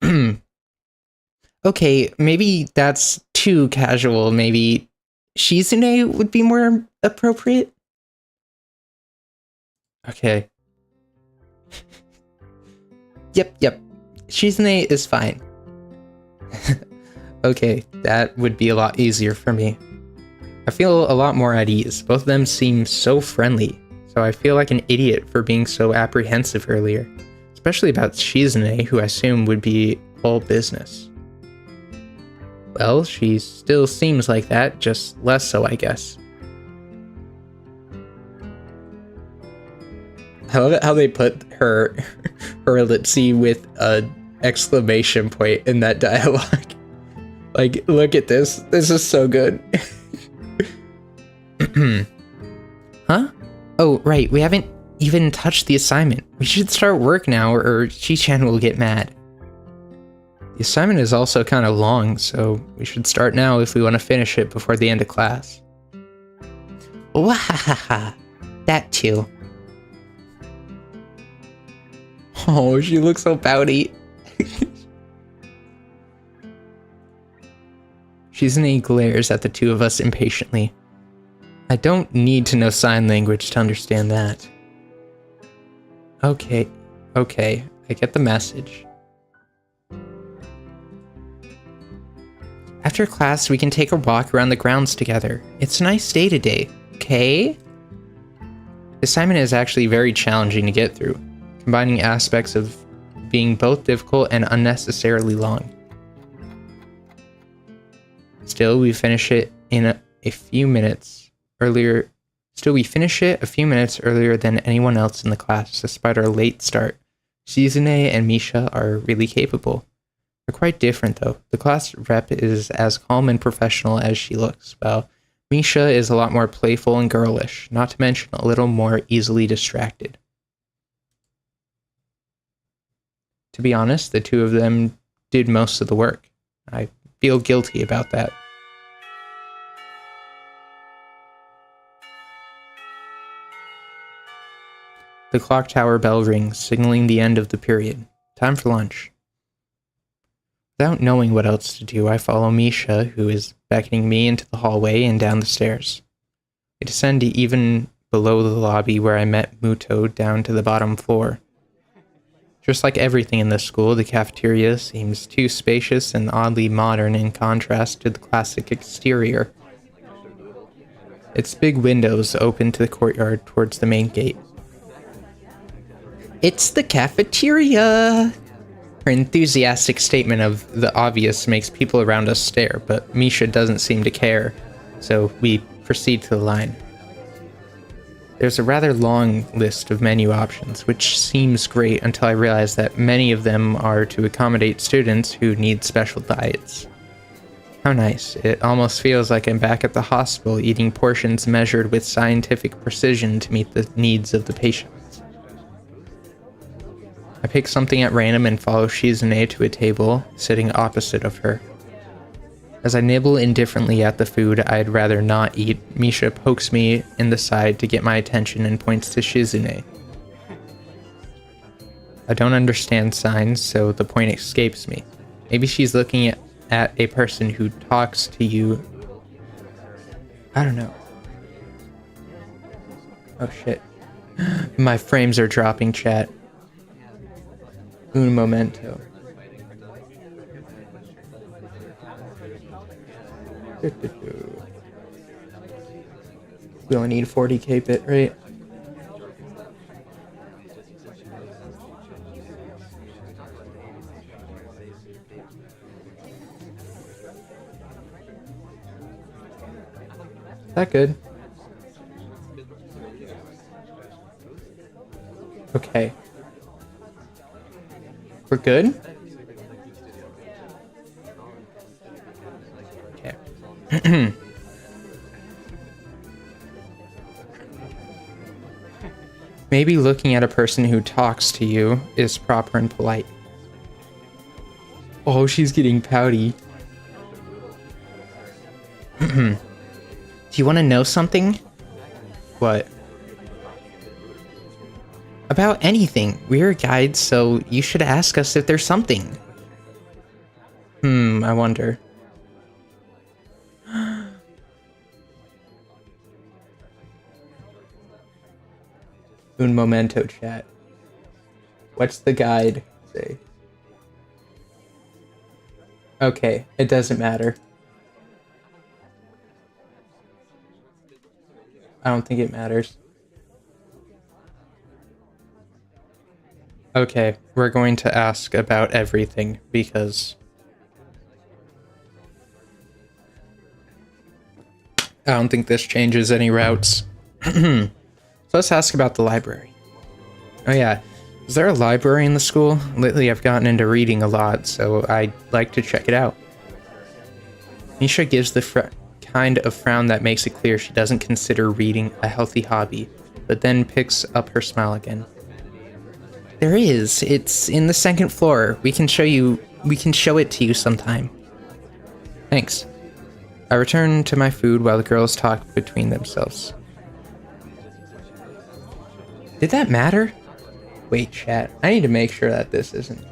Okay, maybe that's too casual. Maybe Shizune would be more appropriate? Okay. Yep. Shizune is fine. Okay, that would be a lot easier for me. I feel a lot more at ease. Both of them seem so friendly, so I feel like an idiot for being so apprehensive earlier. Especially about Shizune, who I assume would be all business. Well, she still seems like that, just less so, I guess. I love it how they put her piracy with a exclamation point in that dialogue. Like, look at this. This is so good. Huh? Oh, right. We haven't even touched the assignment. We should start work now or Chi-chan will get mad. The assignment is also kind of long, so we should start now if we want to finish it before the end of class. Wahahaha. That too. Oh, she looks so pouty. Shizune glares at the two of us impatiently. I don't need to know sign language to understand that. Okay, I get the message. After class, we can take a walk around the grounds together. It's a nice day today, okay? The assignment is actually very challenging to get through, combining aspects of being both difficult and unnecessarily long. Still, we finish it a few minutes earlier than anyone else in the class, despite our late start. Shizune and Misha are really capable. They're quite different, though. The class rep is as calm and professional as she looks, while Misha is a lot more playful and girlish, not to mention a little more easily distracted. To be honest, the two of them did most of the work. I feel guilty about that. The clock tower bell rings, signaling the end of the period. Time for lunch. Without knowing what else to do, I follow Misha, who is beckoning me into the hallway and down the stairs. I descend even below the lobby where I met Muto down to the bottom floor. Just like everything in this school, the cafeteria seems too spacious and oddly modern in contrast to the classic exterior. Its big windows open to the courtyard towards the main gate. It's the cafeteria! Her enthusiastic statement of the obvious makes people around us stare, but Misha doesn't seem to care, so we proceed to the line. There's a rather long list of menu options, which seems great until I realize that many of them are to accommodate students who need special diets. How nice. It almost feels like I'm back at the hospital eating portions measured with scientific precision to meet the needs of the patients. I pick something at random and follow Shizune to a table sitting opposite of her. As I nibble indifferently at the food I'd rather not eat, Misha pokes me in the side to get my attention and points to Shizune. I don't understand signs, so the point escapes me. Maybe she's looking at a person who talks to you. I don't know. Oh shit. My frames are dropping, chat. Un momento. We only need 40k bit rate. Is that good? Okay. We're good? Okay. Maybe looking at a person who talks to you is proper and polite. Oh, she's getting pouty. Do you want to know something? What? About anything. We're guides, so you should ask us if there's something. I wonder. Un momento, chat. What's the guide say? Okay, it doesn't matter. I don't think it matters. Okay, we're going to ask about everything because I don't think this changes any routes. So let's ask about the library. Oh yeah, Is there a library in the school? Lately I've gotten into reading a lot, so I'd like to check it out. Misha gives the kind of frown that makes it clear she doesn't consider reading a healthy hobby, but then picks up her smile again. There is. It's in the second floor. We can show it to you sometime. Thanks. I return to my food while the girls talk between themselves. Did that matter? Wait, chat. I need to make sure that this isn't.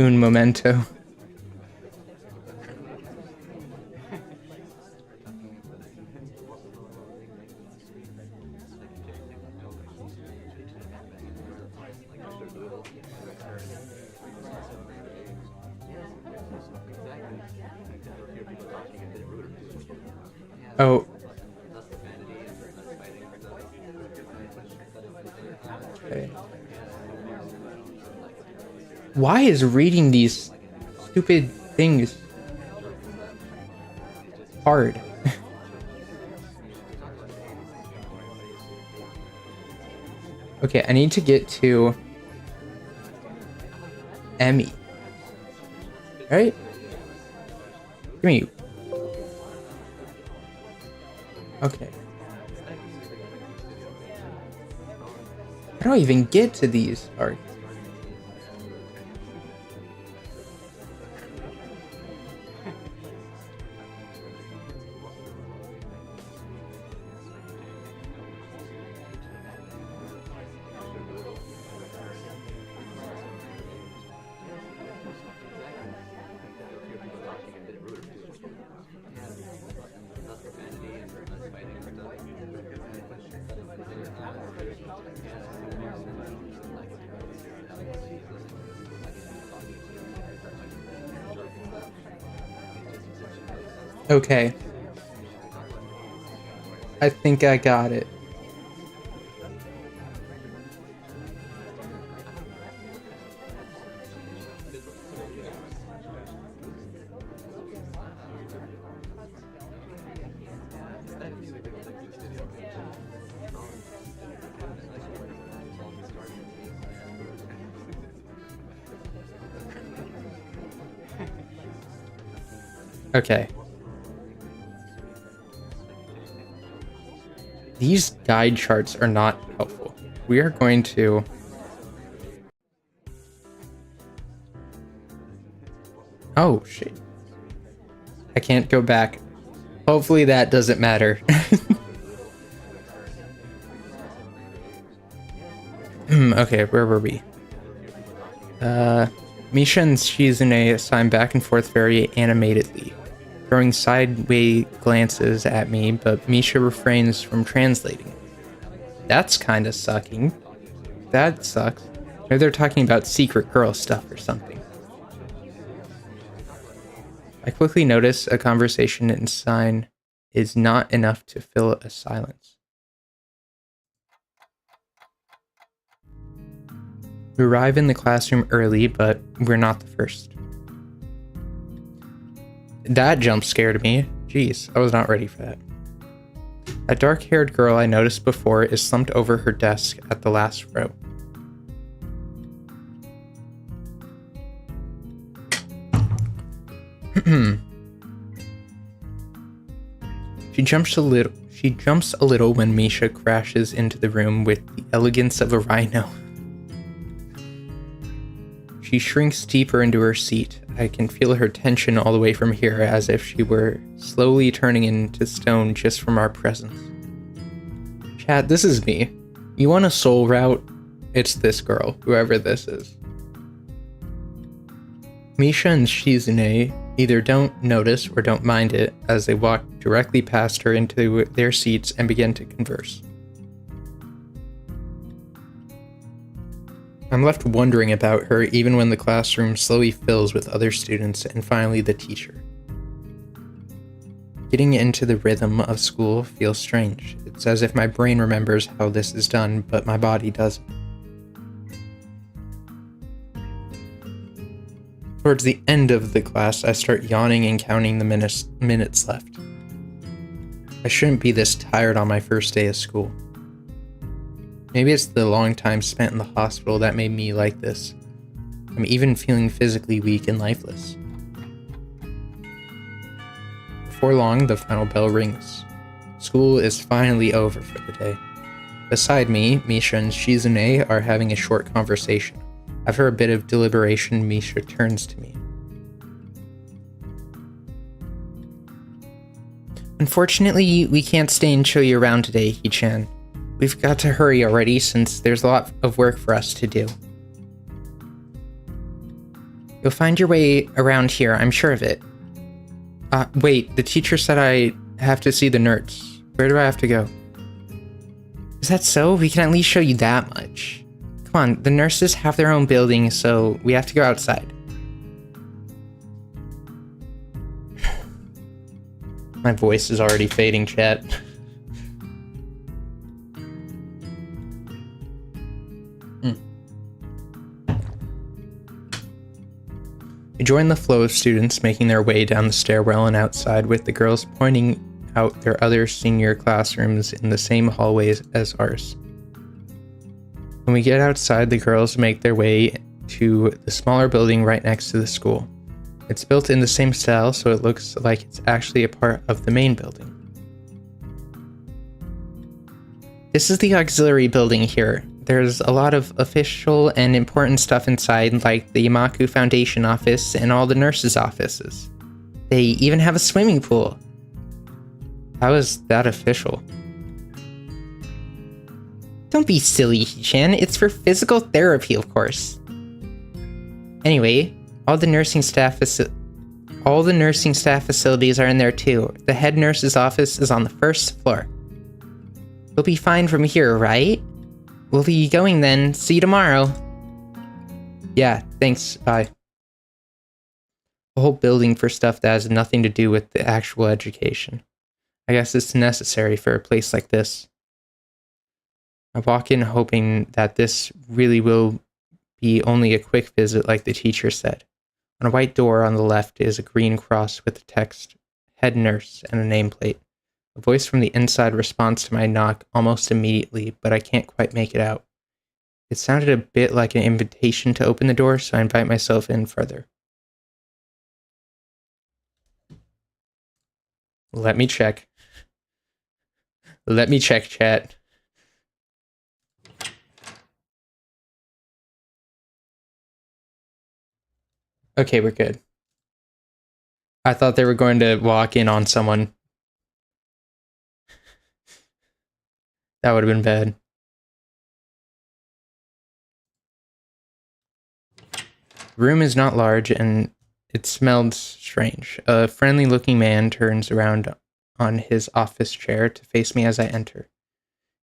Un momento. Oh. Okay. Why is reading these stupid things hard? Okay, I need to get to Emmy. Right? Give me. Okay. How do I even get to these arcs? Okay. I think I got it. Okay. These guide charts are not helpful. We are going to... Oh, shit. I can't go back. Hopefully that doesn't matter. Okay, where were we? Misha and Shizune sign back and forth very animatedly, throwing sideway glances at me, but Misha refrains from translating. That's kind of sucking. That sucks. Maybe they're talking about secret girl stuff or something. I quickly notice a conversation and sign is not enough to fill a silence. We arrive in the classroom early, but we're not the first. That jump scared me. Jeez, I was not ready for that. A dark-haired girl I noticed before is slumped over her desk at the last row. She jumps a little when Misha crashes into the room with the elegance of a rhino. She shrinks deeper into her seat. I can feel her tension all the way from here, as if she were slowly turning into stone just from our presence. Chat, this is me. You want a soul route? It's this girl, whoever this is. Misha and Shizune either don't notice or don't mind it as they walk directly past her into their seats and begin to converse. I'm left wondering about her even when the classroom slowly fills with other students and finally the teacher. Getting into the rhythm of school feels strange. It's as if my brain remembers how this is done, but my body doesn't. Towards the end of the class, I start yawning and counting the minutes left. I shouldn't be this tired on my first day of school. Maybe it's the long time spent in the hospital that made me like this. I'm even feeling physically weak and lifeless. Before long, the final bell rings. School is finally over for the day. Beside me, Misha and Shizune are having a short conversation. After a bit of deliberation, Misha turns to me. Unfortunately, we can't stay and show you around today, Hee-chan. We've got to hurry already since there's a lot of work for us to do. You'll find your way around here, I'm sure of it. Wait, the teacher said I have to see the nurse. Where do I have to go? Is that so? We can at least show you that much. Come on, the nurses have their own building, so we have to go outside. My voice is already fading, chat. I join the flow of students making their way down the stairwell and outside, with the girls pointing out their other senior classrooms in the same hallways as ours. When we get outside, the girls make their way to the smaller building right next to the school. It's built in the same style, so it looks like it's actually a part of the main building. This is the auxiliary building here. There's a lot of official and important stuff inside, like the Yamaku Foundation office and all the nurses' offices. They even have a swimming pool. How is that official? Don't be silly, Hee-chan. It's for physical therapy, of course. Anyway, all the nursing staff facilities are in there too. The head nurse's office is on the first floor. We'll be fine from here, right? We'll be going then. See you tomorrow. Yeah, thanks. Bye. A whole building for stuff that has nothing to do with the actual education. I guess it's necessary for a place like this. I walk in hoping that this really will be only a quick visit like the teacher said. On a white door on the left is a green cross with the text, head nurse, and a nameplate. A voice from the inside responds to my knock almost immediately, but I can't quite make it out. It sounded a bit like an invitation to open the door, so I invite myself in further. Let me check. Let me check, chat. Okay, we're good. I thought they were going to walk in on someone. That would have been bad. The room is not large and it smelled strange. A friendly-looking man turns around on his office chair to face me as I enter.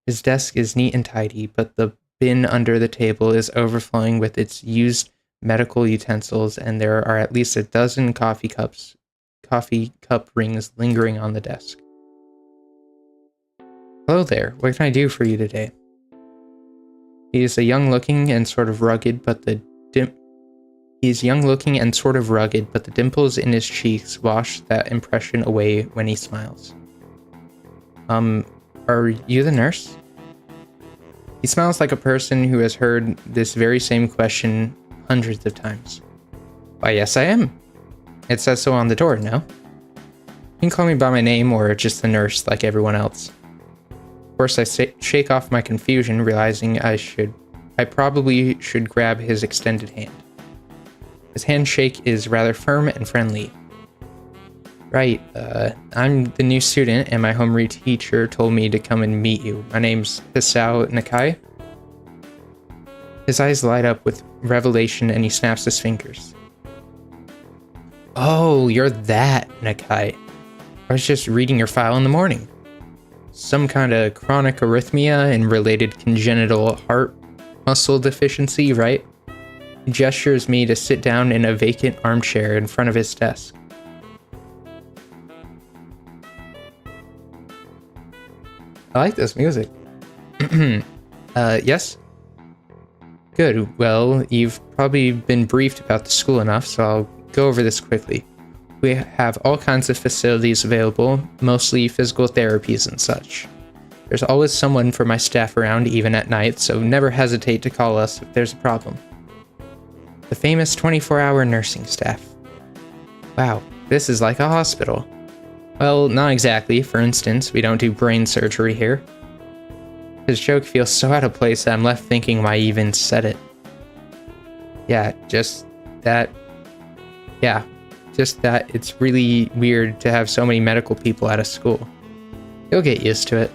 His desk is neat and tidy, but the bin under the table is overflowing with its used medical utensils, and there are at least a dozen coffee cup rings lingering on the desk. Hello there, what can I do for you today? He is young-looking and sort of rugged, but the dimples in his cheeks wash that impression away when he smiles. Are you the nurse? He smiles like a person who has heard this very same question hundreds of times. Why, yes, I am. It says so on the door, no? You can call me by my name or just the nurse like everyone else. Of course, I shake off my confusion, realizing I probably should grab his extended hand. His handshake is rather firm and friendly. Right, I'm the new student, and my home teacher told me to come and meet you. My name's Hisao Nakai. His eyes light up with revelation, and he snaps his fingers. Oh, you're that, Nakai. I was just reading your file in the morning. Some kind of chronic arrhythmia and related congenital heart muscle deficiency, right? He gestures me to sit down in a vacant armchair in front of his desk. I like this music. Yes? Good. Well, you've probably been briefed about the school enough, so I'll go over this quickly. We have all kinds of facilities available, mostly physical therapies and such. There's always someone for my staff around, even at night, so never hesitate to call us if there's a problem. The famous 24-hour nursing staff. Wow, this is like a hospital. Well, not exactly. For instance, we don't do brain surgery here. His joke feels so out of place that I'm left thinking why I even said it. Yeah, just that it's really weird to have so many medical people at a school. You'll get used to it.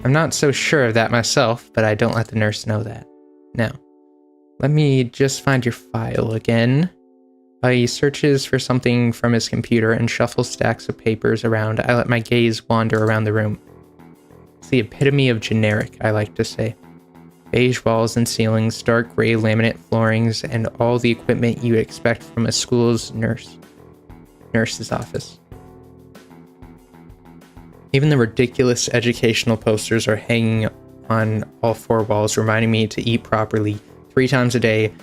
I'm not so sure of that myself, but I don't let the nurse know that. Now, let me just find your file again. He searches for something from his computer and shuffles stacks of papers around. I let my gaze wander around the room. It's the epitome of generic, I like to say. Beige walls and ceilings, dark gray laminate floorings, and all the equipment you would expect from a school's nurse's office. Even the ridiculous educational posters are hanging on all four walls, reminding me to eat properly 3 times a day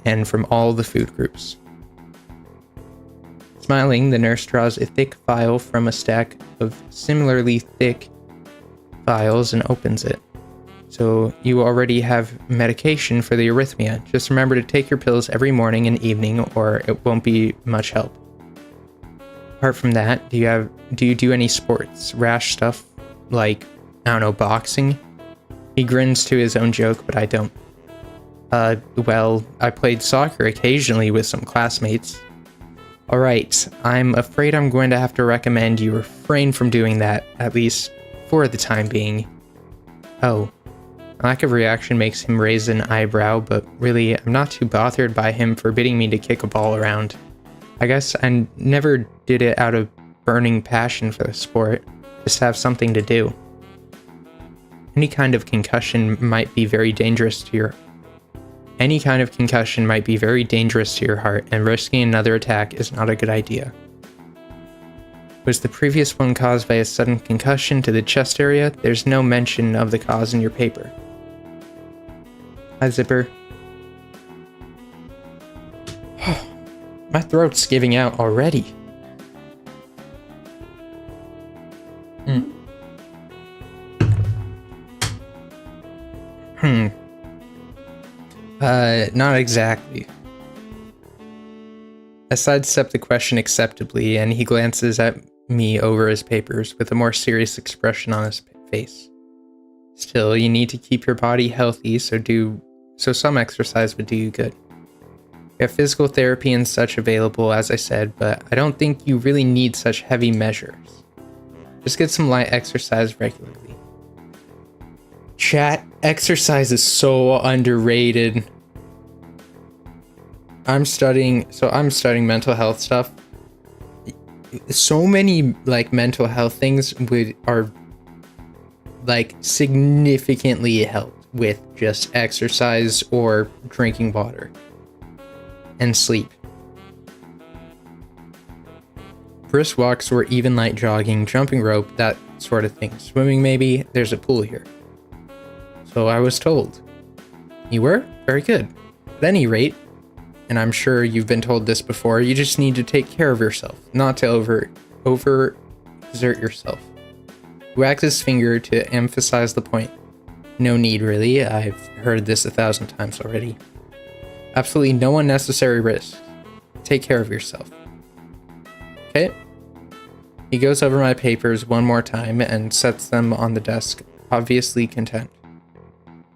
and from all the food groups. Smiling, the nurse draws a thick file from a stack of similarly thick files and opens it. So you already have medication for the arrhythmia. Just remember to take your pills every morning and evening or it won't be much help. Apart from that, do you do any sports, rash stuff like, I don't know, boxing? He grins to his own joke, but I don't. Well, I played soccer occasionally with some classmates. Alright, I'm afraid I'm going to have to recommend you refrain from doing that, at least for the time being. Oh. Lack of reaction makes him raise an eyebrow, but really, I'm not too bothered by him forbidding me to kick a ball around. I guess I never did it out of burning passion for the sport, just to have something to do. Any kind of concussion might be very dangerous to your heart, and risking another attack is not a good idea. Was the previous one caused by a sudden concussion to the chest area? There's no mention of the cause in your paper. Hi, Zipper. My throat's giving out already. Not exactly. I sidestep the question acceptably, and he glances at me over his papers with a more serious expression on his face. Still, you need to keep your body healthy, so some exercise would do you good. We have physical therapy and such available, as I said, but I don't think you really need such heavy measures. Just get some light exercise regularly. Chat, exercise is so underrated. I'm studying mental health stuff. So many mental health things are significantly helped with just exercise or drinking water and sleep. Brisk walks or even light jogging, jumping rope, that sort of thing. Swimming maybe. There's a pool here. So I was told. You were? Very good. At any rate, and I'm sure you've been told this before, you just need to take care of yourself, not to over exert yourself. He wags his finger to emphasize the point. No need, really. I've heard this 1,000 times already. Absolutely no unnecessary risks. Take care of yourself. Okay? He goes over my papers one more time and sets them on the desk, obviously content.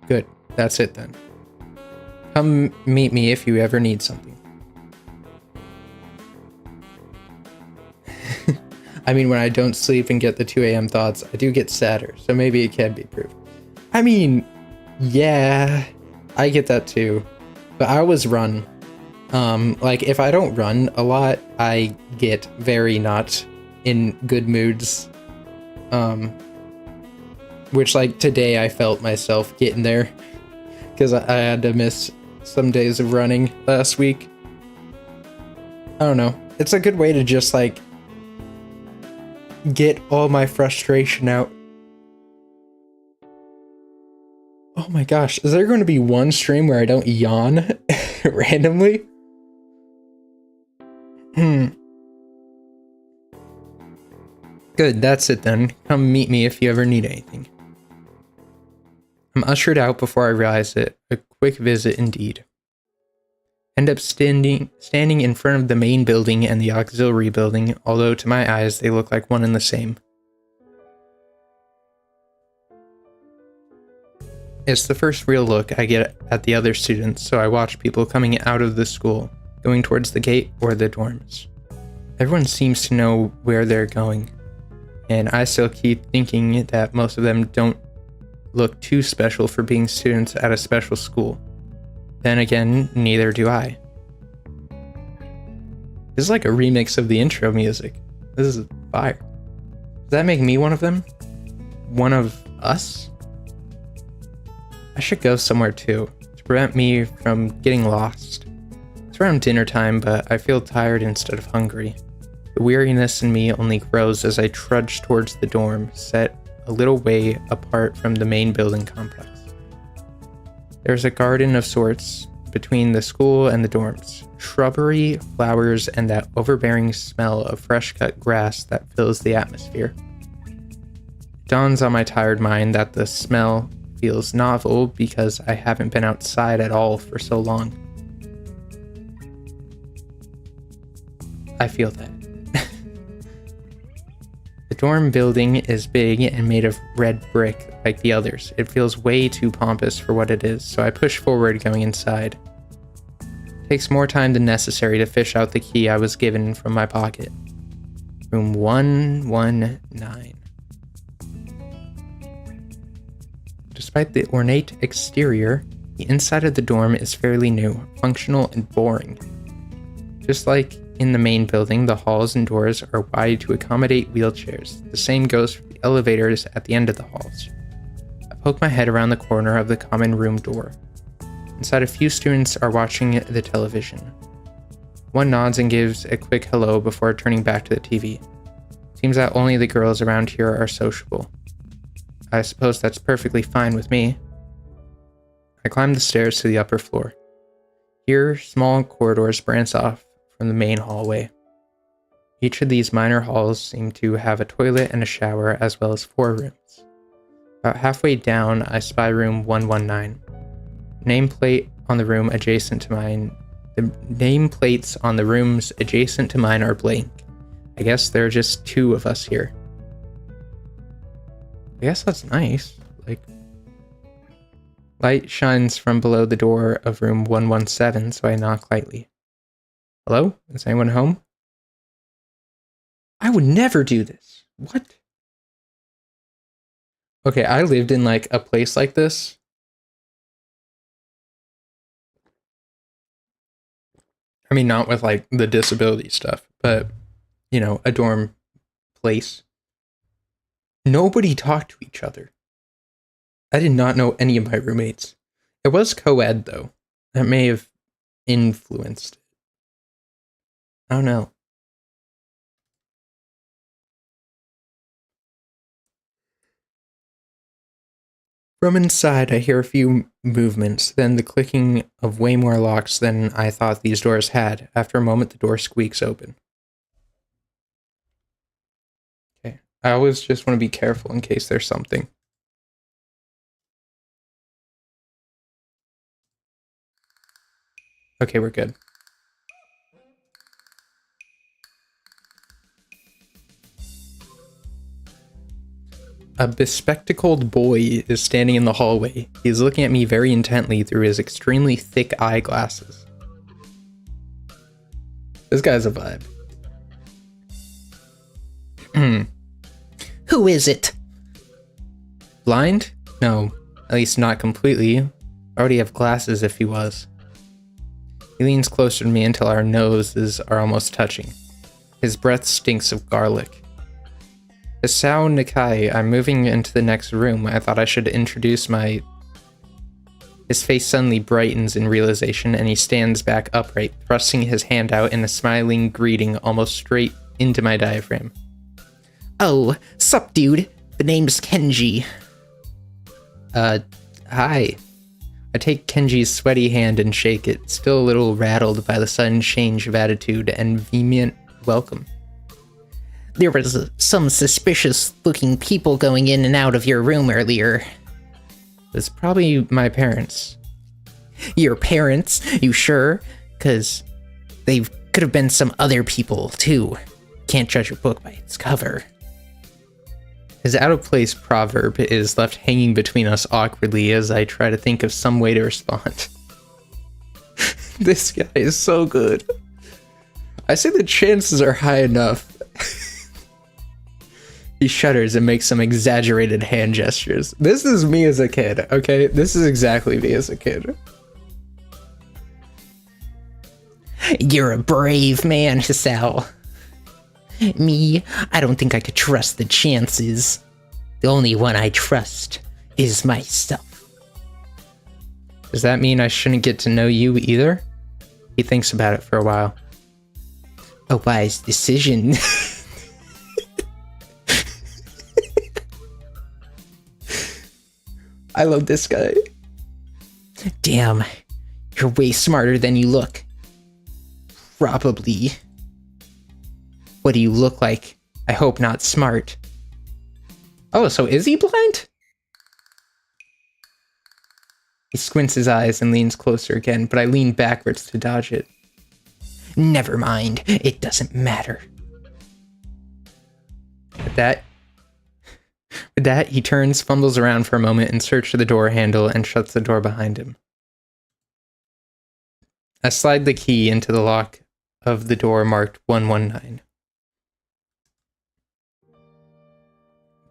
Good. That's it then. Come meet me if you ever need something. I mean, when I don't sleep and get the 2 a.m. thoughts, I do get sadder, so maybe it can be proved. I mean, yeah, I get that too. But I always run. If I don't run a lot, I get very not in good moods. Which, today I felt myself getting there. Because I had to miss some days of running last week. I don't know. It's a good way to just, get all my frustration out. my gosh, is there going to be one stream where I don't yawn randomly? Good, that's it then. Come meet me if you ever need anything. I'm ushered out before I realize it. A quick visit indeed. End up standing in front of the main building and the auxiliary building, although to my eyes they look like one and the same. It's the first real look I get at the other students, so I watch people coming out of the school, going towards the gate or the dorms. Everyone seems to know where they're going, and I still keep thinking that most of them don't look too special for being students at a special school. Then again, neither do I. This is like a remix of the intro music. This is fire. Does that make me one of them? One of us? I should go somewhere too, to prevent me from getting lost. It's around dinner time, but I feel tired instead of hungry. The weariness in me only grows as I trudge towards the dorm, set a little way apart from the main building complex. There's a garden of sorts between the school and the dorms. Shrubbery, flowers, and that overbearing smell of fresh-cut grass that fills the atmosphere. It dawns on my tired mind that the smell feels novel because I haven't been outside at all for so long. I feel that. The dorm building is big and made of red brick like the others. It feels way too pompous for what it is, so I push forward going inside. It takes more time than necessary to fish out the key I was given from my pocket. Room 119. Despite the ornate exterior, the inside of the dorm is fairly new, functional, and boring. Just like in the main building, the halls and doors are wide to accommodate wheelchairs. The same goes for the elevators at the end of the halls. I poke my head around the corner of the common room door. Inside, a few students are watching the television. One nods and gives a quick hello before turning back to the TV. Seems that only the girls around here are sociable. I suppose that's perfectly fine with me. I climb the stairs to the upper floor. Here, small corridors branch off from the main hallway. Each of these minor halls seem to have a toilet and a shower, as well as 4 rooms. About halfway down, I spy room 119. Nameplate on the room adjacent to mine. The nameplates on the rooms adjacent to mine are blank. I guess there are just 2 of us here. I guess that's nice. Like, light shines from below the door of room 117, so I knock lightly. Hello? Is anyone home? I would never do this. What? Okay, I lived in like a place like this. I mean, not with like the disability stuff, but you know, a dorm place. Nobody talked to each other. I did not know any of my roommates. It was co-ed though. That may have influenced it. I don't know. From inside, I hear a few movements, then the clicking of way more locks than I thought these doors had. After a moment, the door squeaks open. Okay, I always just want to be careful in case there's something. Okay, we're good. A bespectacled boy is standing in the hallway. He is looking at me very intently through his extremely thick eyeglasses. This guy's a vibe. Who is it? Blind? No, at least not completely. I already have glasses if he was. He leans closer to me until our noses are almost touching. His breath stinks of garlic. Hisao Nikai, I'm moving into the next room. I thought I should introduce my... His face suddenly brightens in realization and he stands back upright, thrusting his hand out in a smiling greeting almost straight into my diaphragm. Oh, sup dude. The name's Kenji. Hi. I take Kenji's sweaty hand and shake it, still a little rattled by the sudden change of attitude and vehement welcome. There was some suspicious-looking people going in and out of your room earlier. It's probably my parents. Your parents? You sure? 'Cause they could have been some other people, too. Can't judge a book by its cover. His out-of-place proverb is left hanging between us awkwardly as I try to think of some way to respond. This guy is so good. I say the chances are high enough. He shudders and makes some exaggerated hand gestures. This is me as a kid, okay? This is exactly me as a kid. You're a brave man, Hisao. Me, I don't think I could trust the chances. The only one I trust is myself. Does that mean I shouldn't get to know you either? He thinks about it for a while. A wise decision. I love this guy. Damn, you're way smarter than you look. Probably. What do you look like? I hope not smart. Oh, so is he blind? He squints his eyes and leans closer again, but I lean backwards to dodge it. Never mind, it doesn't matter. With that, he turns, fumbles around for a moment in search of the door handle, and shuts the door behind him. I slide the key into the lock of the door marked 119.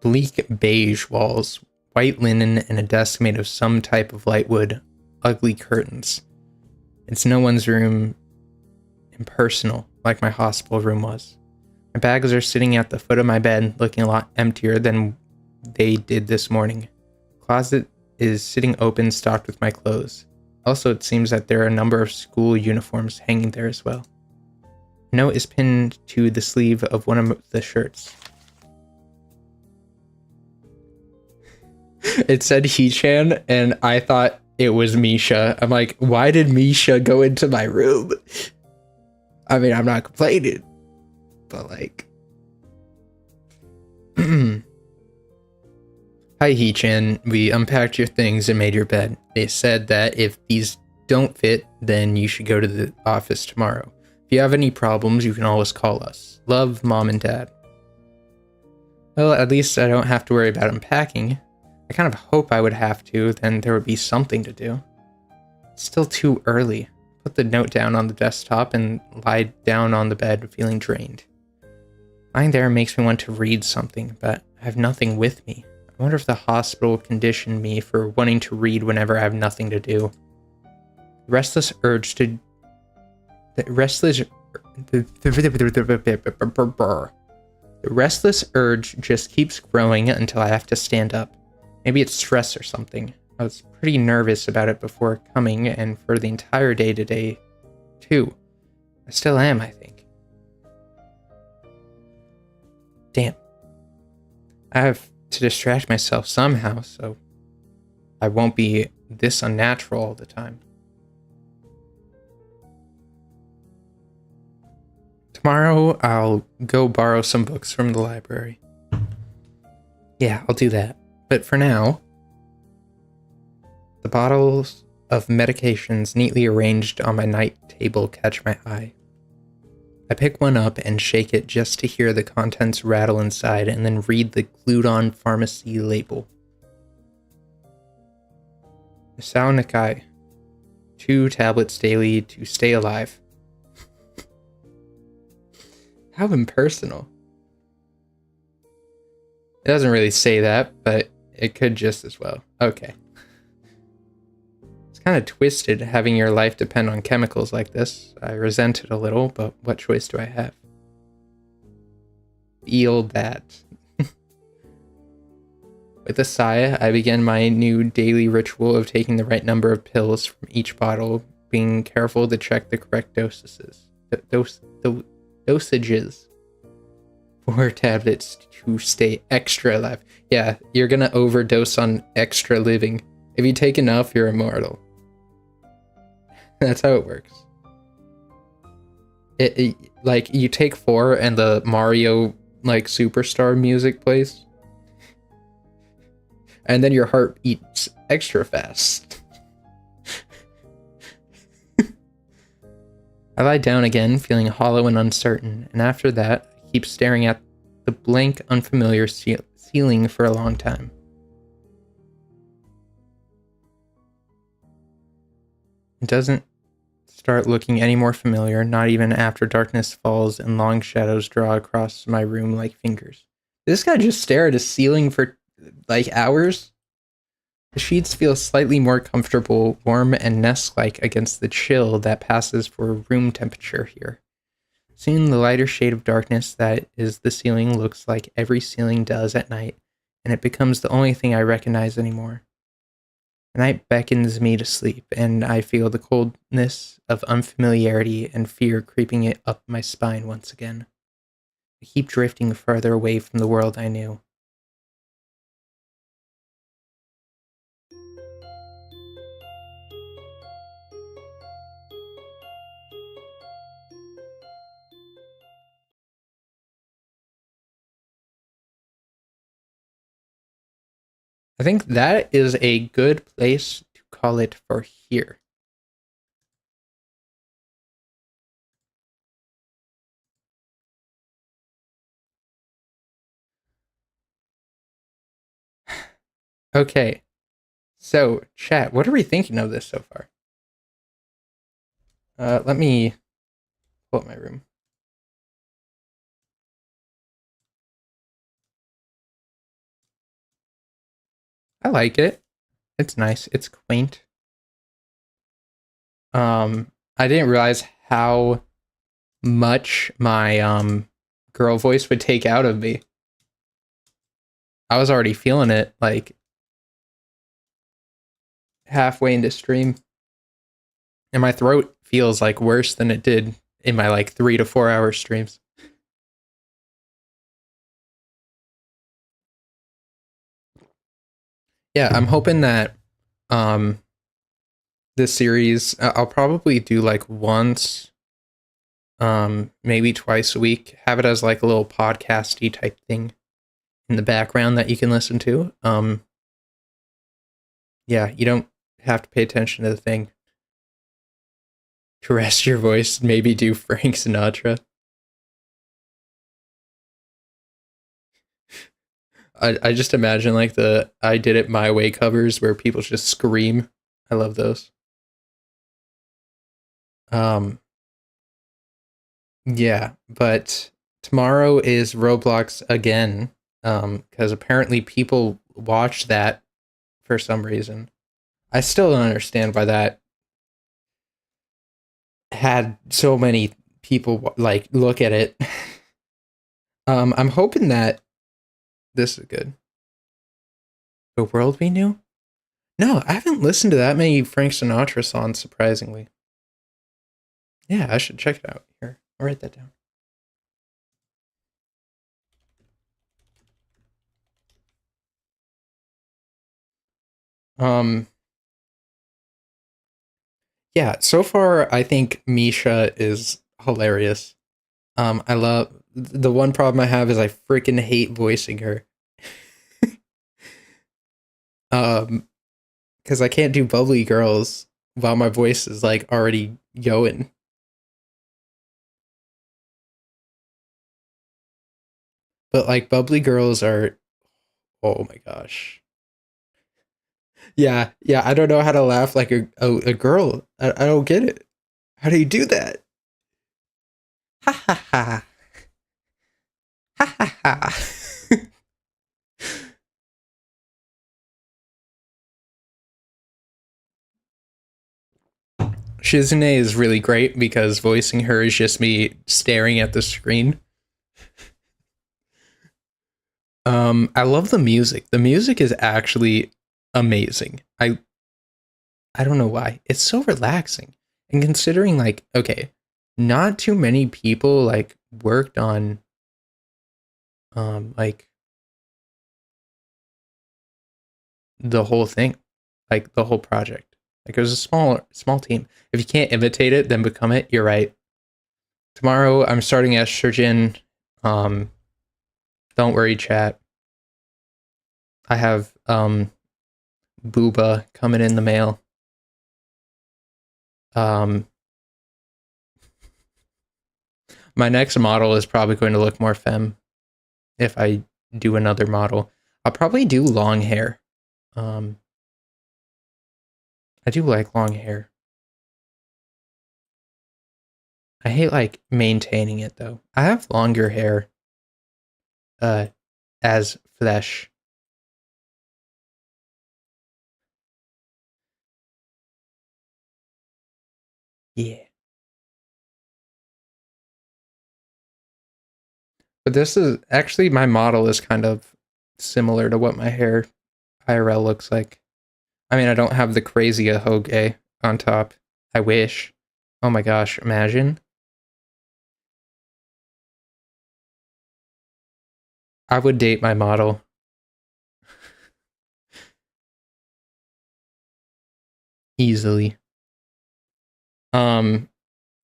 Bleak beige walls, white linen, and a desk made of some type of light wood, ugly curtains. It's no one's room, impersonal, like my hospital room was. My bags are sitting at the foot of my bed, looking a lot emptier than they did this morning. Closet is sitting open, stocked with my clothes. Also, it seems that there are a number of school uniforms hanging there as well. A note is pinned to the sleeve of one of the shirts. It said He-chan, and I thought it was Misha. I'm like, why did Misha go into my room? I mean, I'm not complaining, but like... Hi, He-chan. We unpacked your things and made your bed. They said that if these don't fit, then you should go to the office tomorrow. If you have any problems, you can always call us. Love, Mom and Dad. Well, at least I don't have to worry about unpacking. I kind of hope I would have to, then there would be something to do. It's still too early. Put the note down on the desktop and lie down on the bed feeling drained. Lying there makes me want to read something, but I have nothing with me. I wonder if the hospital conditioned me for wanting to read whenever I have nothing to do. The restless urge just keeps growing until I have to stand up. Maybe it's stress or something. I was pretty nervous about it before coming and for the entire day today, too. I still am, I think. Damn. I have to distract myself somehow, so I won't be this unnatural all the time. Tomorrow, I'll go borrow some books from the library. Yeah, I'll do that. But for now, the bottles of medications neatly arranged on my night table catch my eye. I pick one up and shake it just to hear the contents rattle inside and then read the glued-on pharmacy label. Isao Nakai. 2 tablets daily to stay alive. How impersonal. It doesn't really say that, but it could just as well. Okay. It's kind of twisted having your life depend on chemicals like this. I resent it a little, but what choice do I have? Feel that. With a sigh, I begin my new daily ritual of taking the right number of pills from each bottle, being careful to check the correct dosages. Dosages. 4 tablets to stay extra alive. Yeah, you're gonna overdose on extra living. If you take enough, you're immortal. That's how it works. It like you take 4 and the Mario like superstar music plays, and then your heart beats extra fast. I lie down again, feeling hollow and uncertain, and after that, I keep staring at the blank, unfamiliar ceiling for a long time. It doesn't start looking any more familiar, not even after darkness falls and long shadows draw across my room like fingers. Did this guy just stare at a ceiling for like hours? The sheets feel slightly more comfortable, warm and nest-like against the chill that passes for room temperature here. Soon the lighter shade of darkness that is the ceiling looks like every ceiling does at night, and it becomes the only thing I recognize anymore. The night beckons me to sleep, and I feel the coldness of unfamiliarity and fear creeping it up my spine once again. I keep drifting farther away from the world I knew. I think that is a good place to call it for here. Okay, so chat, what are we thinking of this so far? Let me pull up my room. I like it. It's nice. It's quaint. I didn't realize how much my girl voice would take out of me. I was already feeling it like halfway into stream. And my throat feels like worse than it did in my like 3 to 4 hour streams. Yeah, I'm hoping that this series I'll probably do like once, maybe twice a week. Have it as like a little podcasty type thing in the background that you can listen to. Yeah, you don't have to pay attention to the thing. To rest your voice, maybe do Frank Sinatra. I just imagine like the I Did It My Way covers where people just scream. I love those. Yeah, but tomorrow is Roblox again. Because apparently people watch that for some reason. I still don't understand why that had so many people like look at it. I'm hoping that this is good. The World We Knew? No, I haven't listened to that many Frank Sinatra songs, surprisingly. Yeah, I should check it out. Here, I'll write that down. Um, yeah, so far I think Misha is hilarious. I love the one problem I have is I freaking hate voicing her. Because I can't do bubbly girls while my voice is like already going. But like bubbly girls are, oh my gosh. Yeah, yeah. I don't know how to laugh like a girl. I don't get it. How do you do that? Ha ha ha. Ha ha ha. Shizune is really great because voicing her is just me staring at the screen. I love the music. The music is actually amazing. I don't know why. It's so relaxing. And considering like, okay, not too many people like worked on like the whole thing, like the whole project. Like, it was a small team. If you can't imitate it, then become it. You're right. Tomorrow, I'm starting estrogen. Don't worry, chat. I have booba coming in the mail. My next model is probably going to look more femme if I do another model. I'll probably do long hair. I do like long hair. I hate like maintaining it though. I have longer hair as flesh. Yeah. But this is actually, my model is kind of similar to what my hair IRL looks like. I mean, I don't have the crazy ahoge on top. I wish. Oh my gosh, imagine. I would date my model. Easily.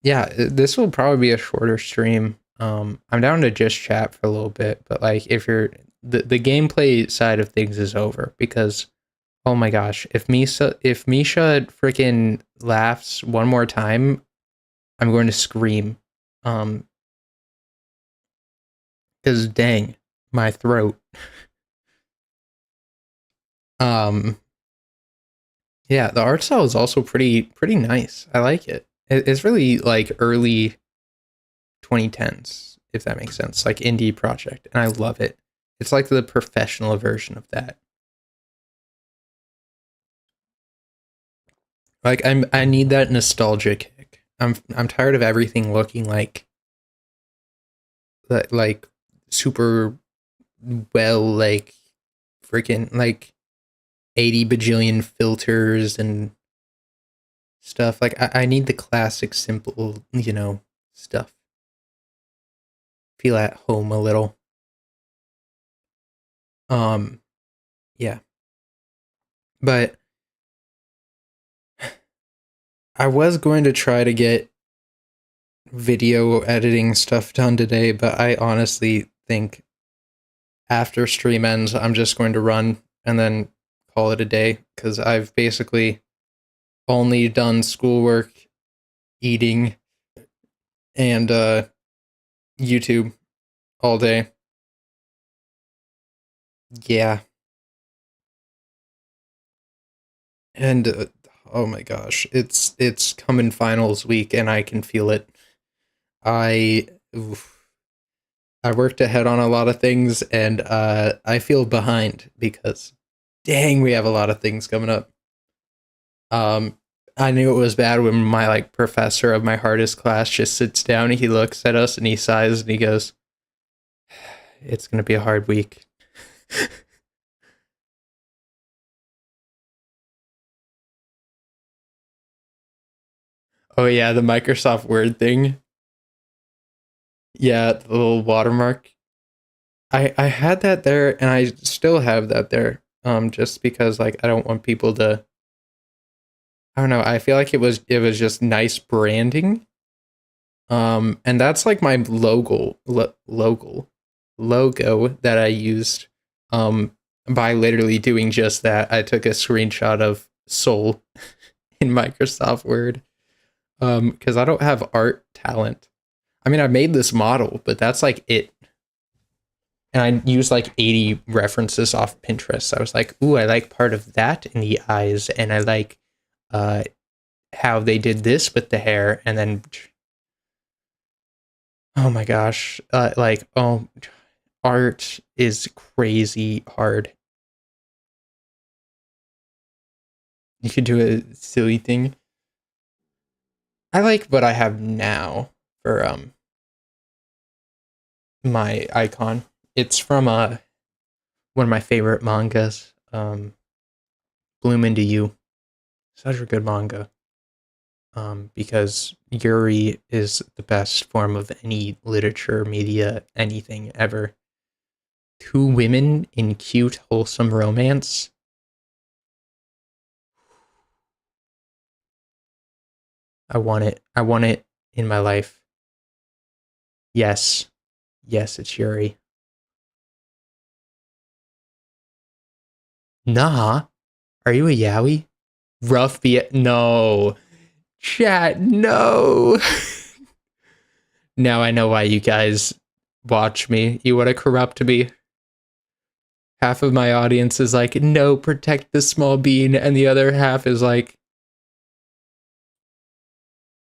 Yeah, this will probably be a shorter stream. I'm down to just chat for a little bit, but like if you're the gameplay side of things is over because oh my gosh, if Misha freaking laughs one more time, I'm going to scream. Cuz dang, my throat. Yeah, the art style is also pretty nice. I like it. It's really like early 2010s, if that makes sense, like indie project, and I love it. It's like the professional version of that. Like I need that nostalgia kick. I'm tired of everything looking like that, like super well, like freaking like 80 bajillion filters and stuff. Like I need the classic, simple, stuff. Feel at home a little. Yeah. But I was going to try to get video editing stuff done today, but I honestly think after stream ends, I'm just going to run and then call it a day because I've basically only done schoolwork, eating, and YouTube all day. Yeah. And oh my gosh, it's coming finals week and I can feel it. I oof, I worked ahead on a lot of things and I feel behind because dang, we have a lot of things coming up. I knew it was bad when my like professor of my hardest class just sits down, he looks at us and he sighs and he goes, "It's going to be a hard week." Oh yeah, the Microsoft Word thing. Yeah, the little watermark. I had that there and I still have that there. Just because like I don't want people to, I don't know, I feel like it was just nice branding. And that's like my logo that I used by literally doing just that. I took a screenshot of Soul in Microsoft Word because I don't have art talent. I mean, I made this model, but that's like it. And I used like 80 references off Pinterest. I was like, ooh, I like part of that in the eyes, and I like how they did this with the hair, and then oh my gosh, art is crazy hard. You could do a silly thing. I like what I have now for my icon. It's from one of my favorite mangas, Bloom Into You. Such a good manga. Because Yuri is the best form of any literature, media, anything ever. Two women in cute, wholesome romance. I want it. I want it in my life. Yes. Yes, it's Yuri. Nah. Are you a yaoi? Rough be no. Chat, no. Now I know why you guys watch me. You want to corrupt me. Half of my audience is like, no, protect the small bean. And the other half is like,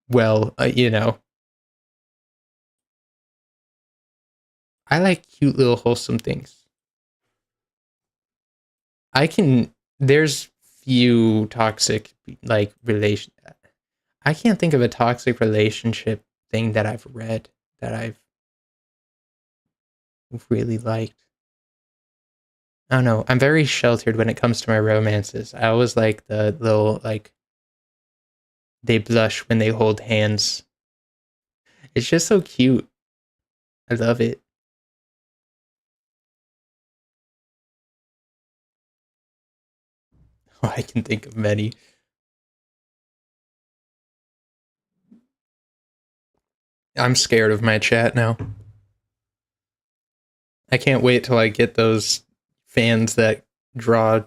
well, you know. I like cute little wholesome things. There's few toxic, like, I can't think of a toxic relationship thing that I've read that I've really liked. I don't know. I'm very sheltered when it comes to my romances. I always like the little, like, they blush when they hold hands. It's just so cute. I love it. Oh, I can think of many. I'm scared of my chat now. I can't wait till I get those fans that draw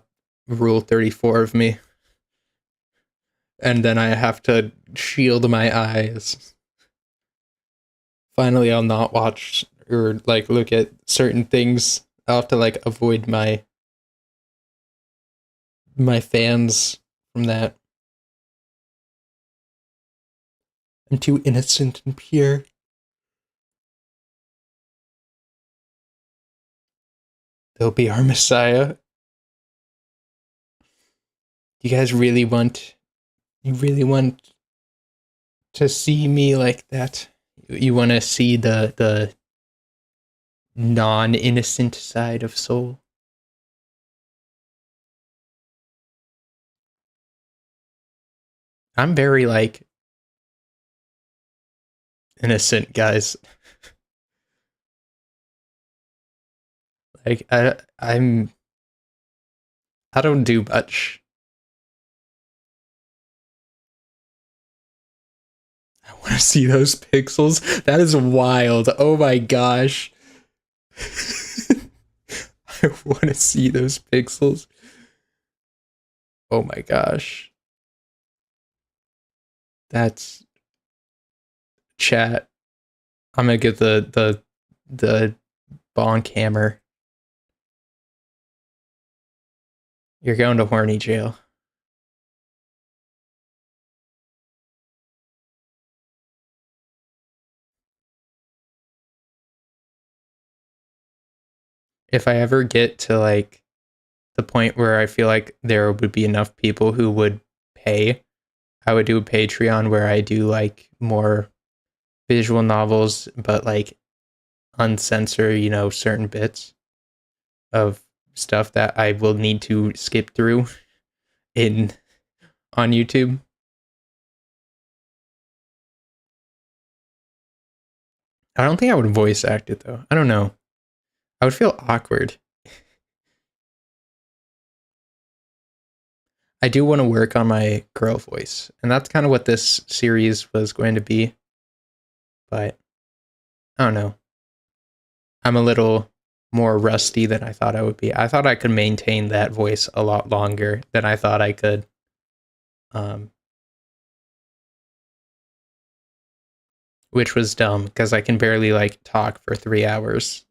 Rule 34 of me. And then I have to shield my eyes. Finally, I'll not watch or, like, look at certain things. I'll have to, like, avoid my fans from that. I'm too innocent and pure. They'll be our messiah. You guys really want to see me like that? You want to see the non-innocent side of Soul? I'm very, like, innocent, guys. Like, I don't do much. I want to see those pixels. That is wild. Oh my gosh. I want to see those pixels. Oh my gosh. That's chat. I'm gonna get the bonk hammer. You're going to horny jail. If I ever get to, like, the point where I feel like there would be enough people who would pay, I would do a Patreon where I do, like, more visual novels, but, like, uncensor, you know, certain bits of stuff that I will need to skip through on YouTube. I don't think I would voice act it though. I don't know. I would feel awkward. I do want to work on my girl voice, and that's kind of what this series was going to be. But I don't know. I'm a little more rusty than I thought I would be. I thought I could maintain that voice a lot longer than I thought I could. Which was dumb because I can barely, like, talk for 3 hours.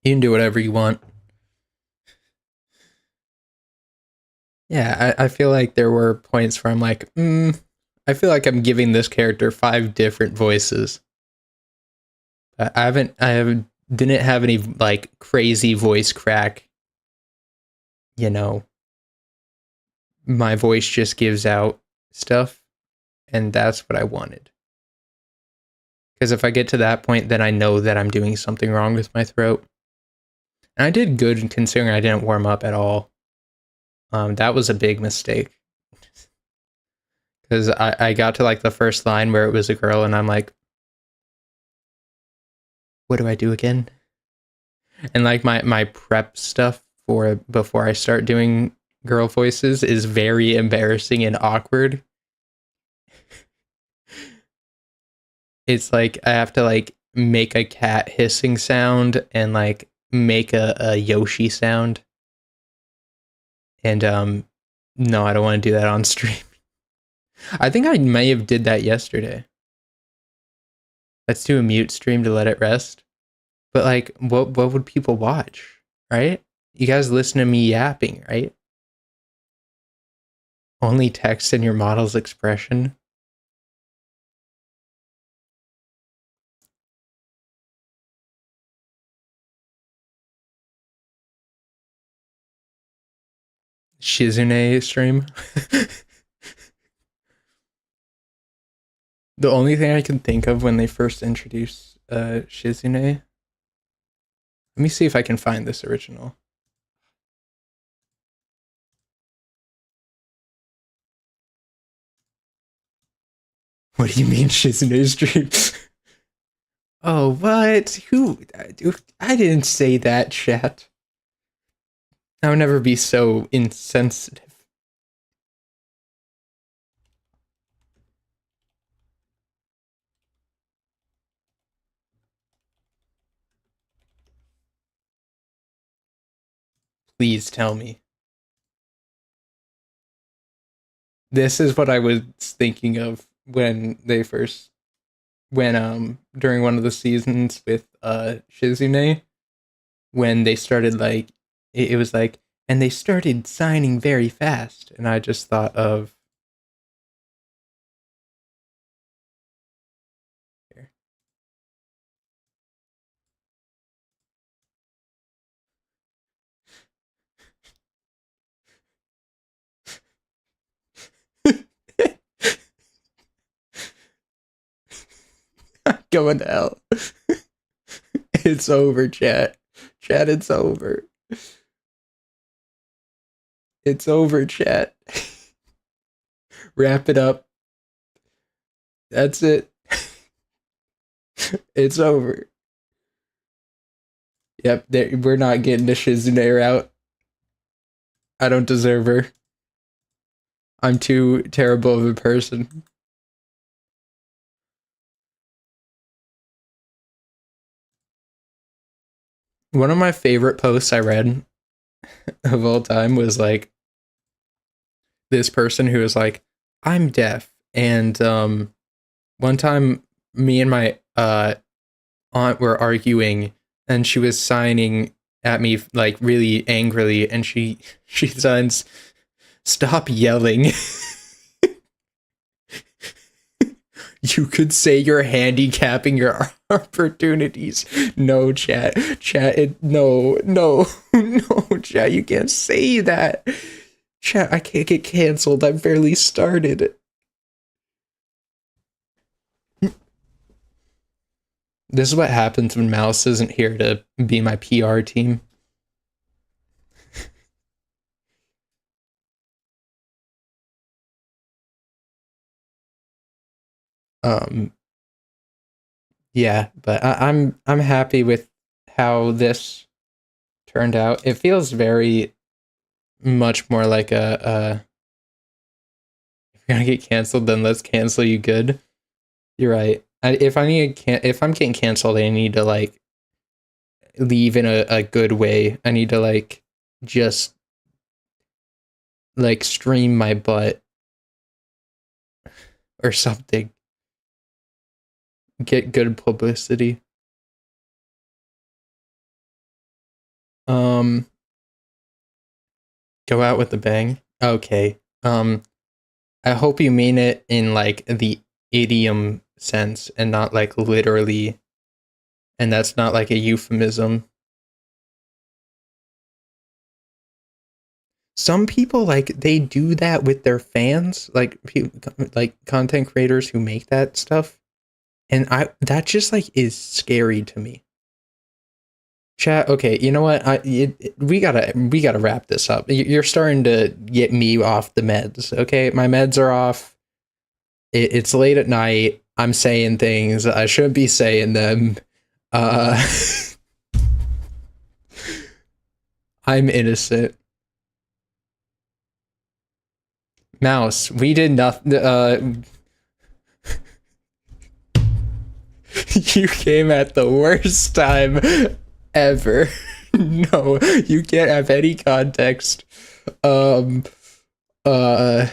You can do whatever you want. Yeah, I feel like there were points where I'm like, I feel like I'm giving this character 5 different voices. I didn't have any, like, crazy voice crack. You know, my voice just gives out stuff, and that's what I wanted. Because if I get to that point, then I know that I'm doing something wrong with my throat. And I did good considering I didn't warm up at all. That was a big mistake. Because I got to, like, the first line where it was a girl, and I'm like, what do I do again? And like my prep stuff for before I start doing girl voices is very embarrassing and awkward. It's like I have to like make a cat hissing sound and like make a Yoshi sound. And no, I don't want to do that on stream. I think I may have did that yesterday. Let's do a mute stream to let it rest. But like what would people watch, right? You guys listen to me yapping, right? Only text in your model's expression. Shizune stream. The only thing I can think of when they first introduced Shizune. Let me see if I can find this original. What do you mean Shizune stream? Oh, what? Who? I didn't say that, chat. I would never be so insensitive. Please tell me. This is what I was thinking of when during one of the seasons with Shizune, when they started like it was like, and they started signing very fast, and I just thought of here. Going to hell. It's over, chat. Chat, it's over. It's over, chat. Wrap it up. That's it. It's over. Yep, we're not getting the Shizune out. I don't deserve her. I'm too terrible of a person. One of my favorite posts I read of all time was like this person who was like, I'm deaf, and one time me and my aunt were arguing, and she was signing at me like really angrily, and she signs, stop yelling. You could say you're handicapping your opportunities. No, chat, no, chat, you can't say that. Chat, I can't get canceled. I barely started. This is what happens when Mouse isn't here to be my PR team. Yeah, but I'm happy with how this turned out. It feels very much more like a if you're gonna get canceled, then let's cancel you good. You're right. If I'm getting canceled, I need to like leave in a good way. I need to like just like stream my butt or something. Get good publicity. Go out with a bang. Okay. I hope you mean it in like the idiom sense and not like literally, and that's not like a euphemism. Some people like they do that with their fans, like like content creators who make that stuff, and that just like is scary to me. Chat, okay, you know what? We gotta wrap this up. You're starting to get me off the meds. Okay, my meds are off. It's late at night. I'm saying things I shouldn't be saying them. Uh, I'm innocent. Mouse, we did nothing. You came at the worst time ever. No, you can't have any context. Um, uh,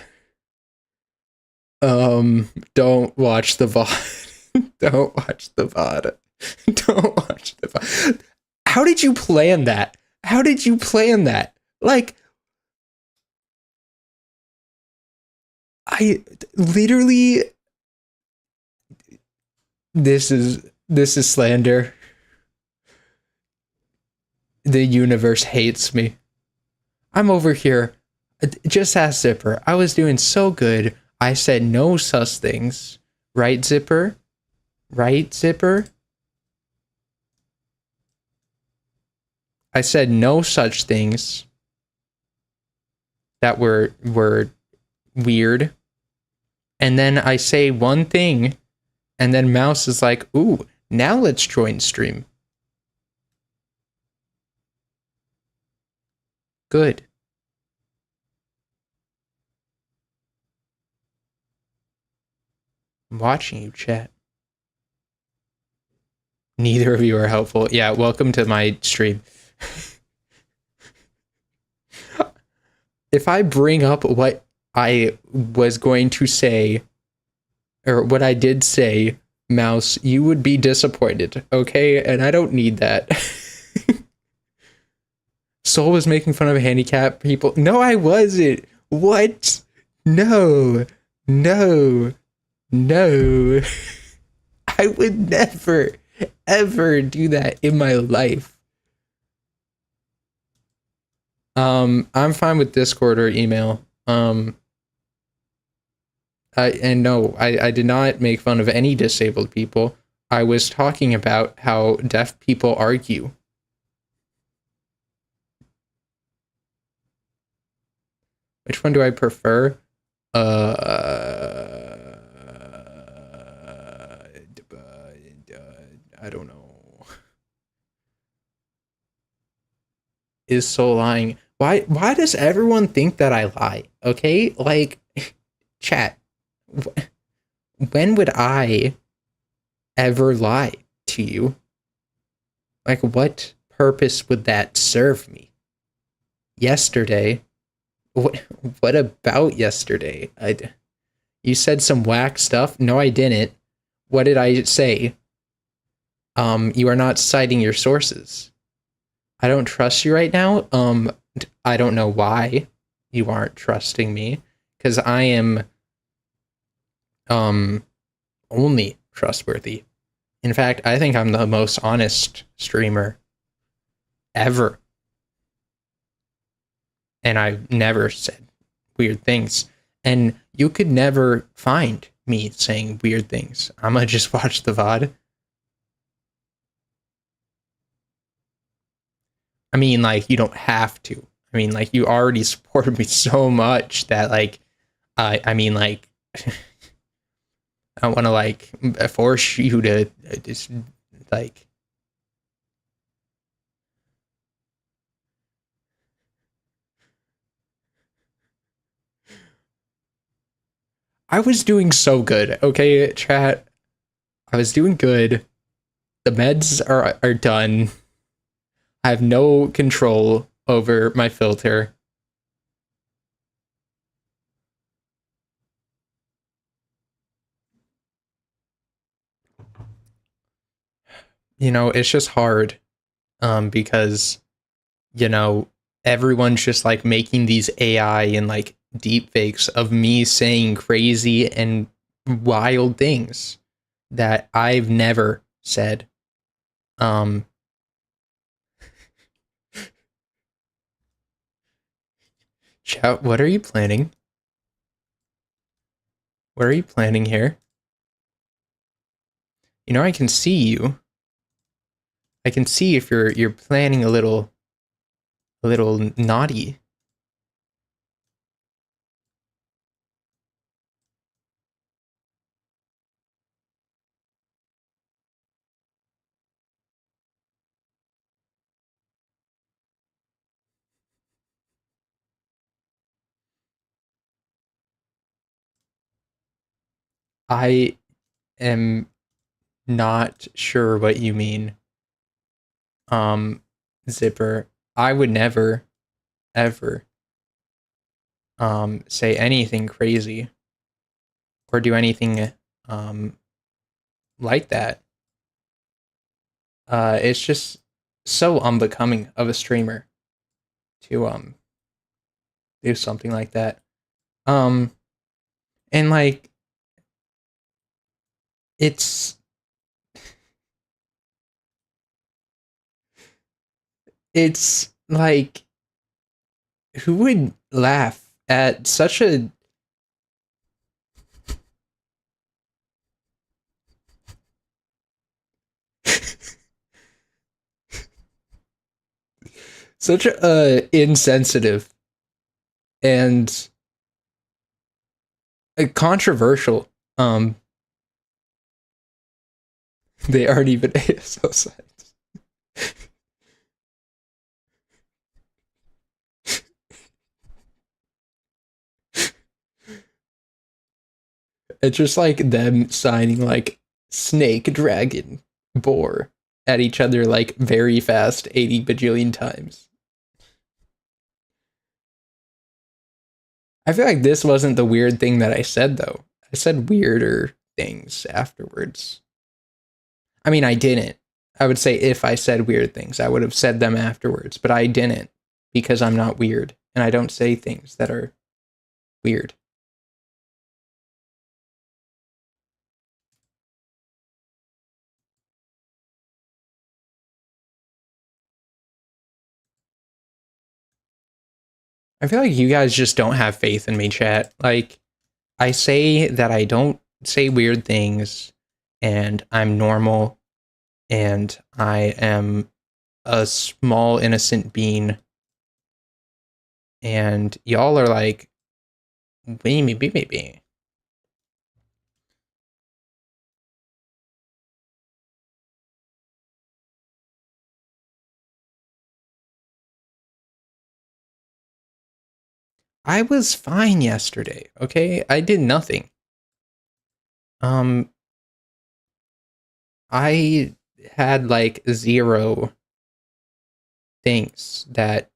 don't watch the VOD. Don't watch the VOD. Don't watch the VOD. How did you plan that? How did you plan that? Like, I literally, this is slander. The universe hates me. I'm over here. Just ask Zipper. I was doing so good. I said no sus things. Right, Zipper? Right, Zipper? I said no such things that were weird. And then I say one thing, and then Mouse is like, ooh, now let's join stream. Good. I'm watching you chat. Neither of you are helpful. Yeah, welcome to my stream. If I bring up what I was going to say, or what I did say, Mouse, you would be disappointed, okay? And I don't need that. Soul was making fun of handicapped people. No, I wasn't. What? No. No. No. I would never, ever do that in my life. I'm fine with Discord or email. I did not make fun of any disabled people. I was talking about how deaf people argue. Which one do I prefer? I don't know. Is Soul lying? Why does everyone think that I lie? Okay? Like, chat. When would I ever lie to you? Like, what purpose would that serve me? Yesterday? What about yesterday? You said some whack stuff? No, I didn't. What did I say? You are not citing your sources. I don't trust you right now. I don't know why you aren't trusting me, because I am only trustworthy. In fact, I think I'm the most honest streamer ever. And I've never said weird things. And you could never find me saying weird things. I'm gonna just watch the VOD. I mean, like, you don't have to. I mean, like, you already supported me so much that, like, I mean, like, I don't want to, like, force you to just, like... I was doing so good, okay, chat? I was doing good. The meds are done. I have no control over my filter. You know, it's just hard. Because, you know, everyone's just like making these AI and like deep fakes of me saying crazy and wild things that I've never said. Chat, what are you planning? What are you planning here? You know, I can see you. I can see if you're planning a little naughty. I am not sure what you mean. Zipper. I would never, ever, say anything crazy or do anything, like that. It's just so unbecoming of a streamer to, do something like that. Um, and like, it's, it's like, who would laugh at such a such a insensitive and controversial. They aren't even ASL sites. It's just like them signing like snake, dragon, boar at each other like very fast 80 bajillion times. I feel like this wasn't the weird thing that I said though. I said weirder things afterwards. I mean, I didn't. I would say if I said weird things, I would have said them afterwards, but I didn't because I'm not weird and I don't say things that are weird. I feel like you guys just don't have faith in me, chat. Like, I say that I don't say weird things and I'm normal and I am a small innocent being. And y'all are like, be. I was fine yesterday, okay? I did nothing. I had like 0 things that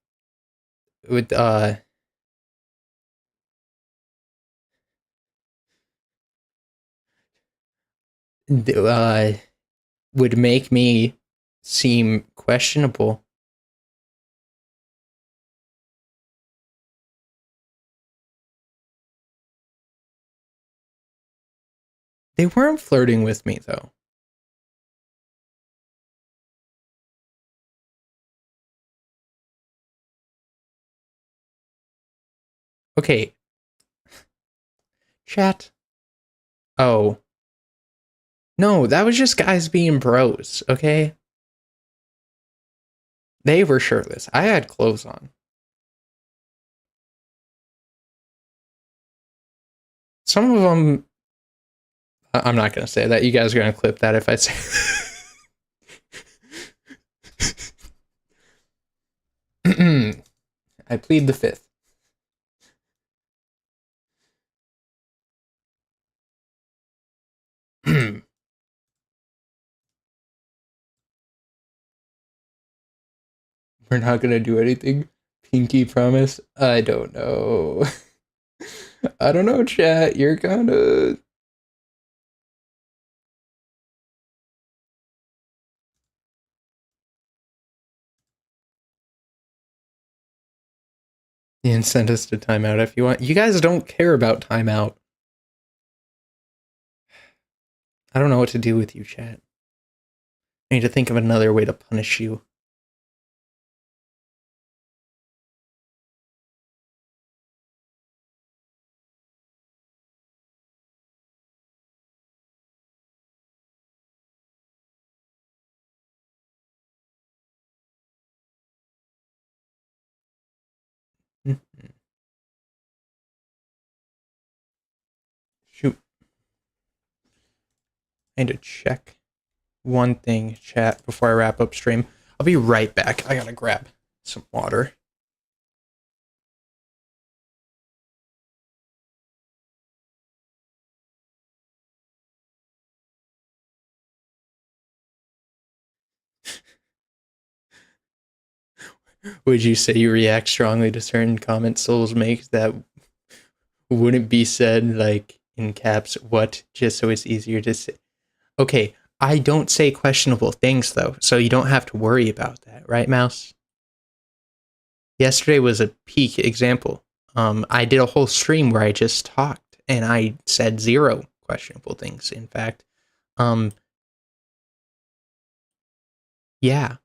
would would make me seem questionable. They weren't flirting with me though. Okay. Chat. Oh. No, that was just guys being bros, okay? They were shirtless. I had clothes on. Some of them, I'm not going to say that. You guys are going to clip that if I say. I plead the fifth. We're not going to do anything. Pinky promise? I don't know. I don't know, chat. You're kind of. You can send us to timeout if you want. You guys don't care about timeout. I don't know what to do with you, chat. I need to think of another way to punish you. Shoot. I need to check one thing, chat, before I wrap up stream. I'll be right back. I gotta grab some water. Would you say you react strongly to certain comments souls make that wouldn't be said, like, in caps, what, just so it's easier to say? Okay, I don't say questionable things, though, so you don't have to worry about that, right, Mouse? Yesterday was a peak example. I did a whole stream where I just talked, and I said 0 questionable things, in fact. Yeah.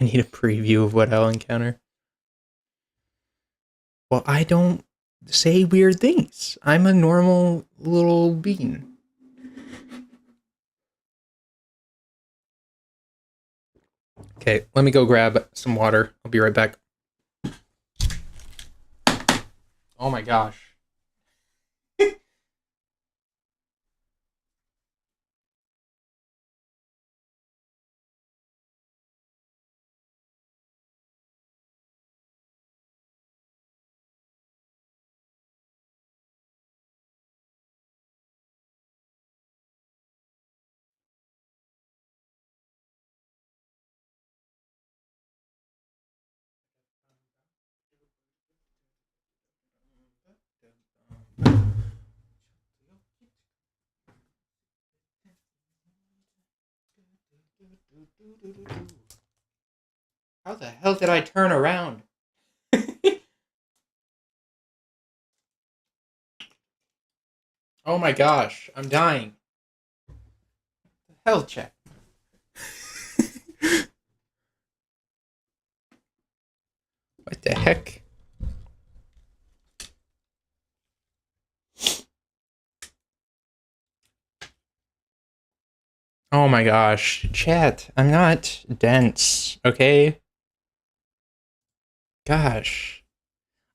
I need a preview of what I'll encounter. Well, I don't say weird things. I'm a normal little bean. Okay, let me go grab some water. I'll be right back. Oh my gosh. How the hell did I turn around? Oh my gosh, I'm dying. Hell, chat. What the heck? Oh my gosh, chat, I'm not dense, okay? Gosh.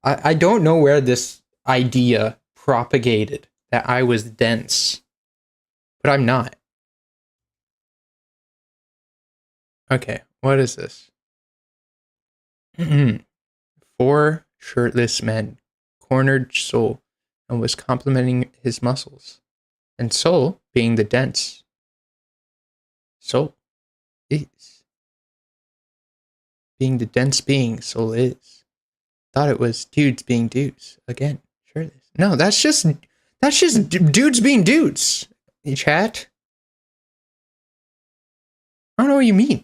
I don't know where this idea propagated that I was dense, but I'm not. Okay, what is this? 4 shirtless men cornered Soul and was complimenting his muscles. And Soul, being the dense Soul is. Being the dense being Soul is. Thought it was dudes being dudes. Again, shirtless. No, that's just dudes being dudes. You chat? I don't know what you mean.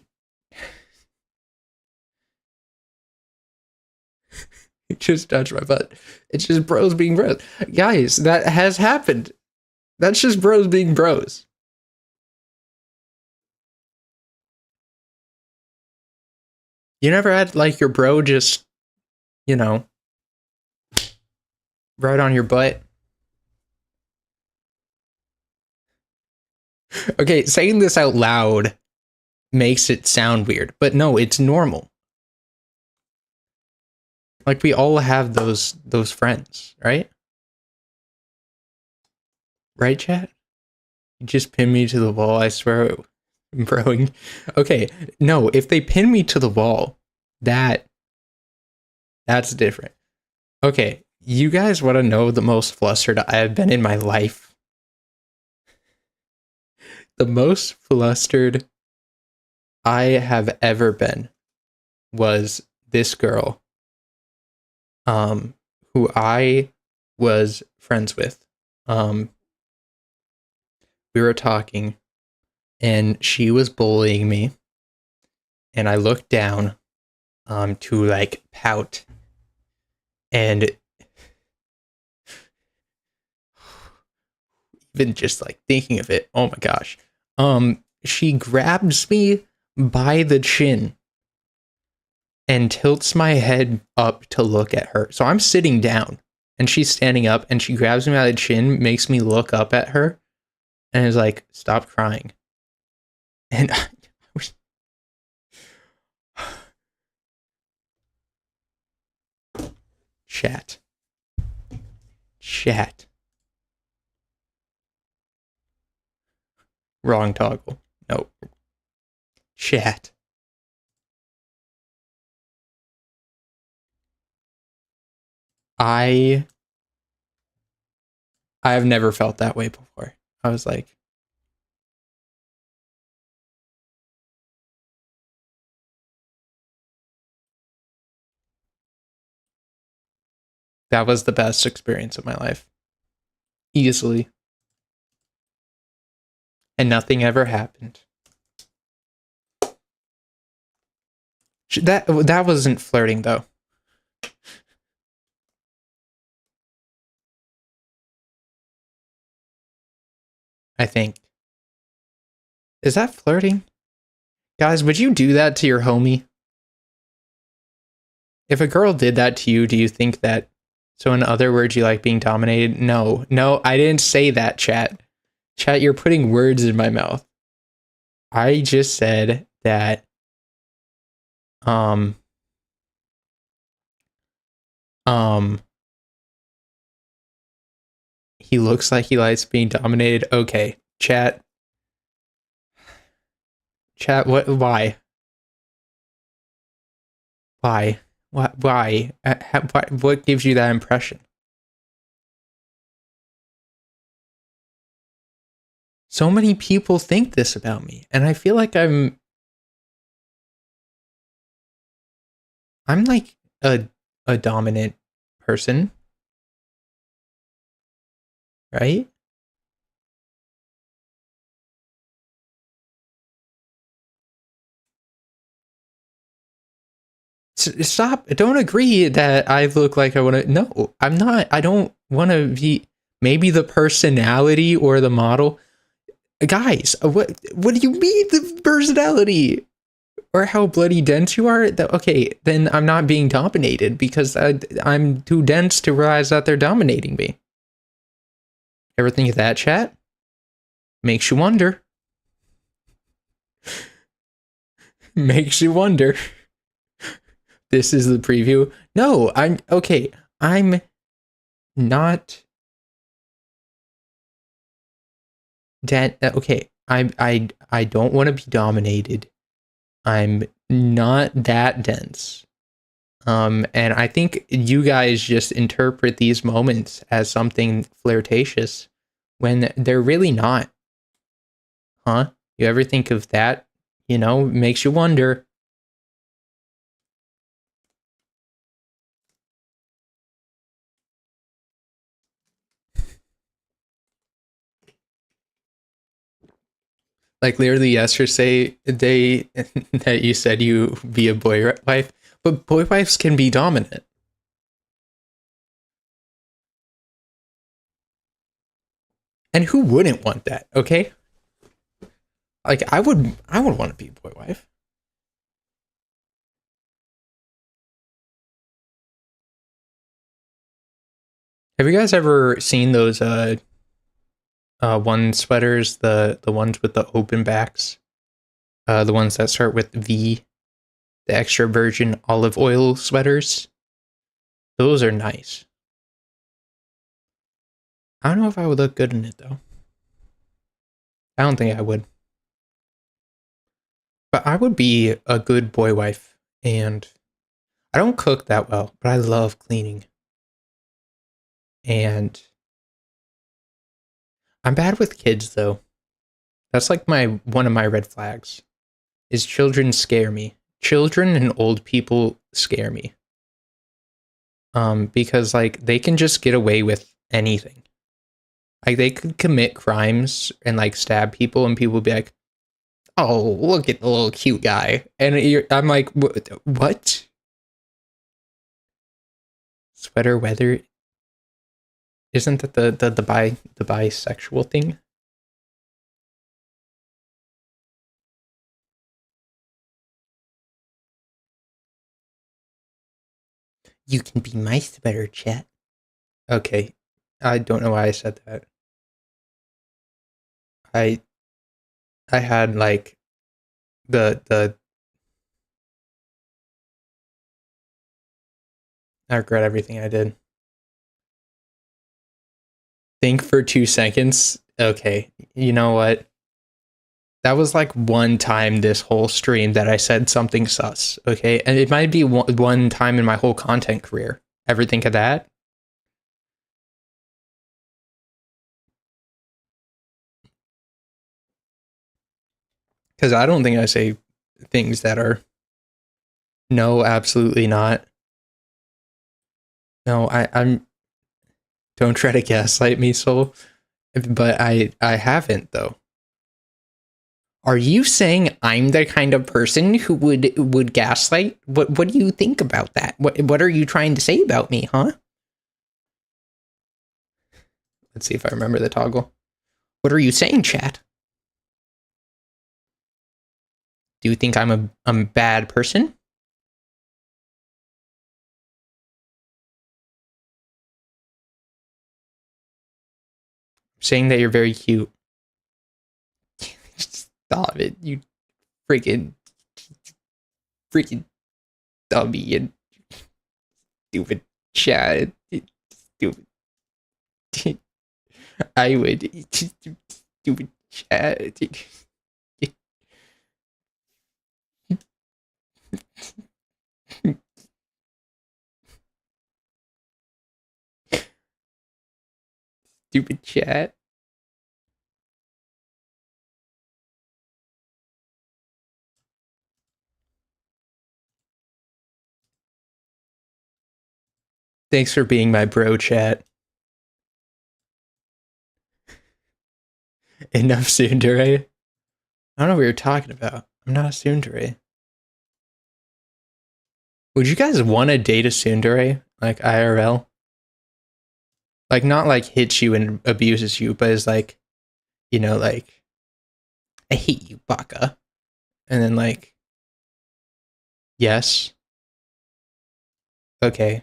It just touched my butt. It's just bros being bros. Guys, that has happened. That's just bros being bros. You never had, like, your bro just, you know, right on your butt? Okay, saying this out loud makes it sound weird, but no, it's normal. Like, we all have those friends, right? Right, chat? You just pin me to the wall, I swear, broing. Okay, no, if they pin me to the wall, that's different. Okay, you guys want to know the most flustered I have been in my life? The most flustered I have ever been was this girl, who I was friends with. We were talking, and she was bullying me, and I looked down, to, like, pout, and even just, like, thinking of it, oh my gosh, she grabs me by the chin and tilts my head up to look at her. So I'm sitting down and she's standing up, and she grabs me by the chin, makes me look up at her, and is like, stop crying. And I was... Chat. Wrong toggle. No. Chat. I have never felt that way before. I was like, that was the best experience of my life. Easily. And nothing ever happened. That wasn't flirting though. I think. Is that flirting? Guys, would you do that to your homie? If a girl did that to you, do you think that, so in other words, you like being dominated? No, I didn't say that, chat. Chat, you're putting words in my mouth. I just said that, he looks like he likes being dominated. Okay, chat. Chat, what, why? Why? Why? What gives you that impression? So many people think this about me, and I feel like I'm like a dominant person, right? Stop. Don't agree that I look like I want to. No, I'm not. I don't want to be. Maybe the personality or the model. Guys, what do you mean the personality? Or how bloody dense you are? Okay, then I'm not being dominated because I'm too dense to realize that they're dominating me. Ever think of that, chat? Makes you wonder. Makes you wonder. This is the preview. No, I'm okay. I'm not okay. I don't want to be dominated. I'm not that dense. And I think you guys just interpret these moments as something flirtatious when they're really not. Huh? You ever think of that? You know, makes you wonder. Like literally yesterday that you said you be a boy wife, but boy wives can be dominant. And who wouldn't want that, okay? Like I would want to be a boy wife. Have you guys ever seen those one sweaters, the ones with the open backs? The ones that start with V, the extra virgin olive oil sweaters? Those are nice. I don't know if I would look good in it though. I don't think I would. But I would be a good boy wife, and I don't cook that well, but I love cleaning. And I'm bad with kids though. That's like one of my red flags. Is children scare me. Children and old people scare me. Because like they can just get away with anything. Like they could commit crimes and like stab people, and people would be like, "Oh, look at the little cute guy," and I'm like, "What?" Sweater weather. Isn't that the bisexual thing? You can be my sweater, chat. Okay, I don't know why I said that. I had like the I regret everything I did. Think for 2 seconds. Okay, you know what? That was like one time this whole stream that I said something sus. Okay, and it might be one time in my whole content career. Ever think of that? Because I don't think I say things that are. No, absolutely not. No, I'm. Don't try to gaslight me, Soul. But I haven't though. Are you saying I'm the kind of person who would gaslight? What do you think about that? What are you trying to say about me, huh? Let's see if I remember the toggle. What are you saying, chat? Do you think I'm a bad person? Saying that you're very cute. Stop it, you freaking dummy and stupid chat. Stupid. I would stupid chat. Stupid chat. Thanks for being my bro, chat. Enough tsundere. I don't know what you're talking about. I'm not a tsundere. Would you guys want to date a tsundere? Like IRL? Like not like hits you and abuses you, but is like, you know, like, I hate you, baka. And then like, yes. Okay.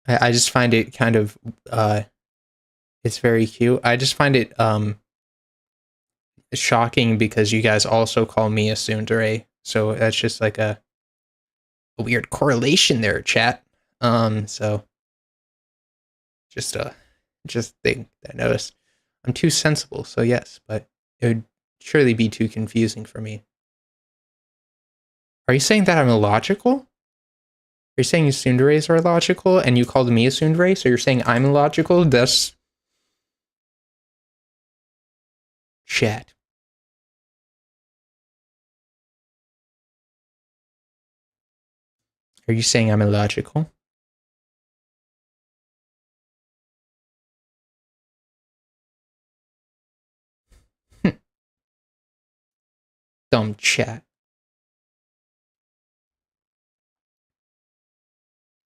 I just find it kind of it's very cute. I just find it shocking because you guys also call me a tsundere. So that's just like a weird correlation there, chat. So just thing that I noticed. I'm too sensible, so yes, but it would surely be too confusing for me. Are you saying that I'm illogical? Are you saying tsunderes are illogical and you called me a tsundere, so you're saying I'm illogical? Thus, chat. Are you saying I'm illogical? Dumb chat.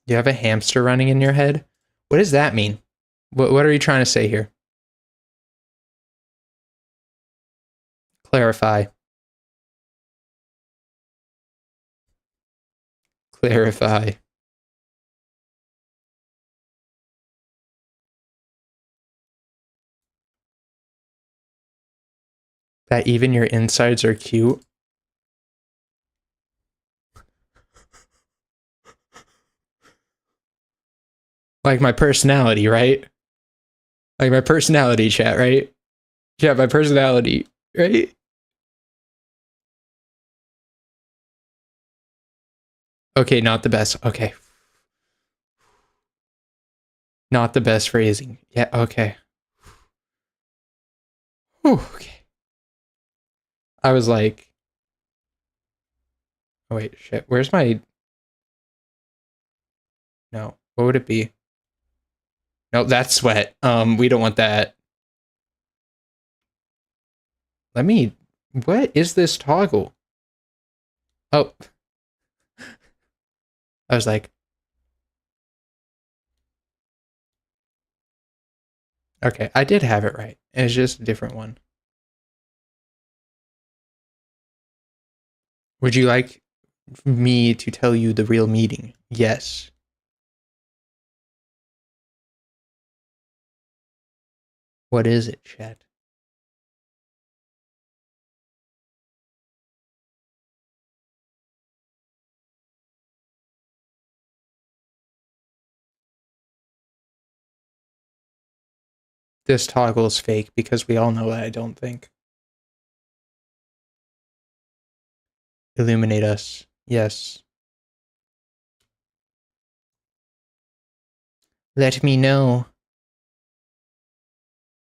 You have a hamster running in your head? What does that mean? What are you trying to say here? Clarify. Clarify. That even your insides are cute? Like my personality, right? Like my personality, chat, right? Yeah, my personality, right? Okay, not the best. Okay. Not the best phrasing. Yeah, okay. Whew, okay. I was like, oh wait, shit. Where's my... No, what would it be? No, that's sweat. We don't want that. Let me... What is this toggle? Oh. I was like... Okay, I did have it right. It's just a different one. Would you like me to tell you the real meaning? Yes. What is it, chat? This toggle is fake because we all know that I don't think. Illuminate us. Yes. Let me know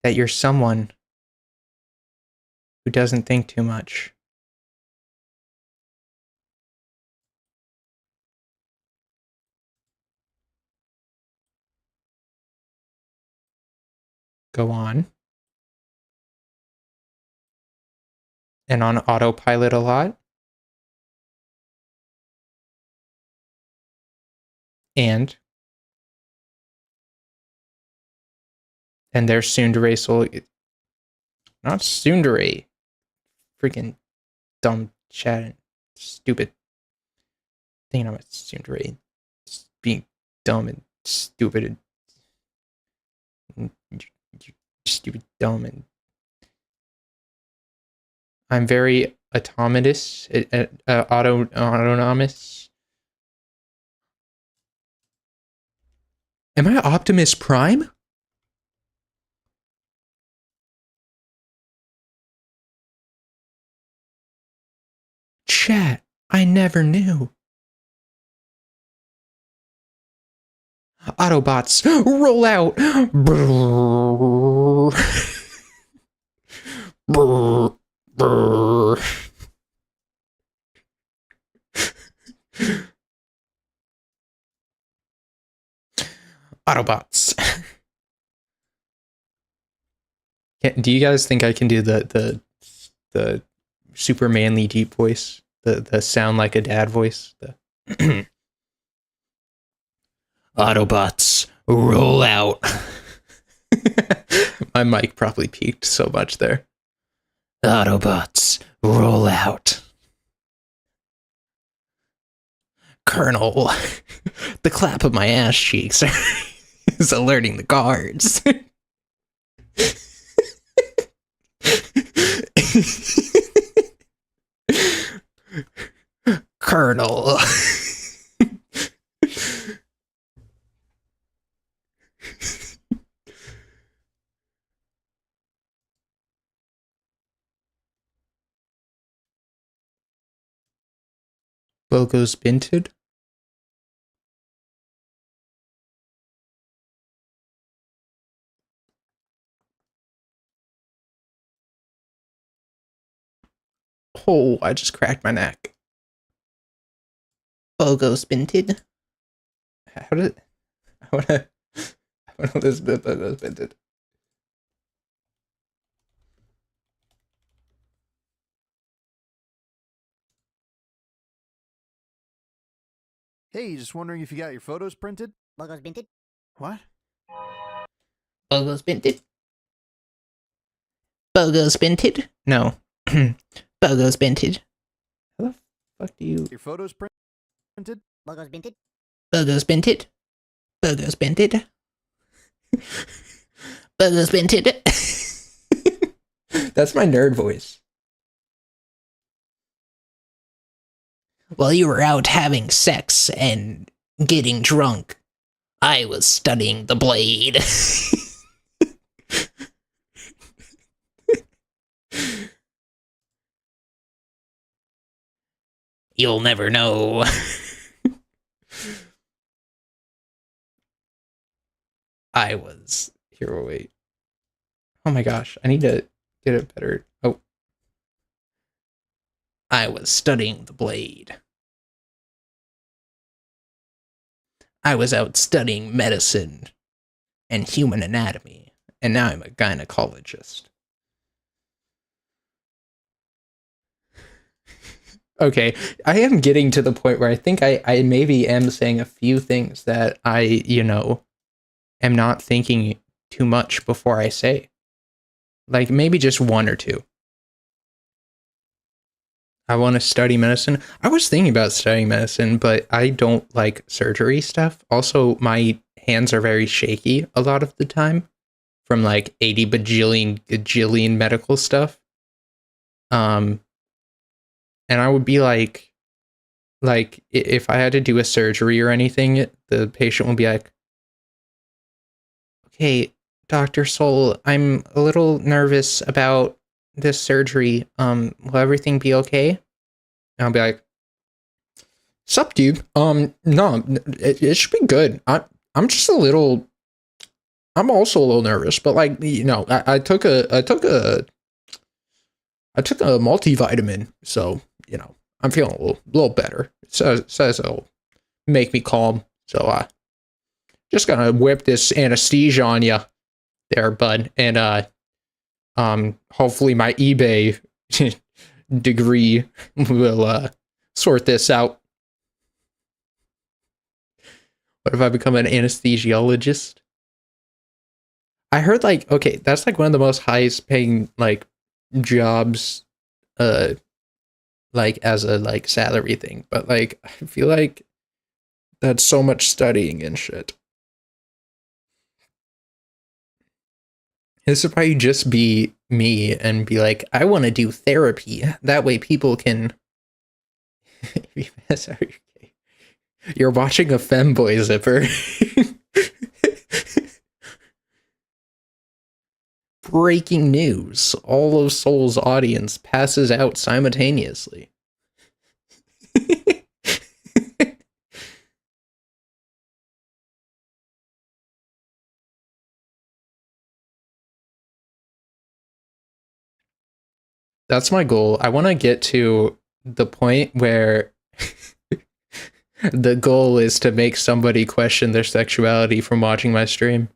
that you're someone who doesn't think too much. Go on. And on autopilot a lot. And there's tsundere soul. Not tsundere. Freaking dumb chat. Stupid. Thinking I'm a tsundere. Being dumb and stupid. And stupid, dumb, and I'm very autonomous. Autonomous. Am I Optimus Prime? Chat, I never knew. Autobots, roll out! Brrr. Brrr. Brrr. Autobots. Do you guys think I can do the super manly deep voice? The sound like a dad voice? Autobots, roll out. My mic probably peaked so much there. Autobots, roll out. Colonel, the clap of my ass cheeks is alerting the guards. Colonel. Bogo's binted. Oh, I just cracked my neck. Bogo's binted. How did I wanna Elizabeth Bogo's binted. Hey, just wondering if you got your photos printed? Bogo's binted. What? Bogo's binted. Bogo's binted. No. Bogo's binted. How the fuck do you... Your photos printed? Bogo's binted. Bogo's binted. Bogo's binted. Bogo's binted. That's my nerd voice. While you were out having sex and getting drunk, I was studying the blade. You'll never know. I was... Here, wait. Oh my gosh, I need to get it better. Oh. I was studying the blade. I was out studying medicine and human anatomy, and now I'm a gynecologist. Okay, I am getting to the point where I think I maybe am saying a few things that I, am not thinking too much before I say. Like, maybe just one or two. I want to study medicine. I was thinking about studying medicine, but I don't like surgery stuff. Also, my hands are very shaky a lot of the time from like 80 gajillion medical stuff. And I would be like if I had to do a surgery or anything, the patient would be like, "Okay, Dr. Soul, I'm a little nervous about this surgery. Will everything be okay?" And I'll be like, "Sup, dude? No, it should be good. I'm just a little. I'm also a little nervous, but like, I took a I took a multivitamin, so I'm feeling a little better. It says it'll make me calm. So just gonna whip this anesthesia on you there, bud, and hopefully my eBay degree will sort this out. What if I become an anesthesiologist? I heard okay, that's one of the most highest paying jobs as a salary thing, but I feel like that's so much studying and shit. This would probably just be me and be like, I want to do therapy. That way people can. Sorry. You're watching a femboy zipper. Breaking news. All of Soul's audience passes out simultaneously. That's my goal. I want to get to the point where the goal is to make somebody question their sexuality from watching my stream.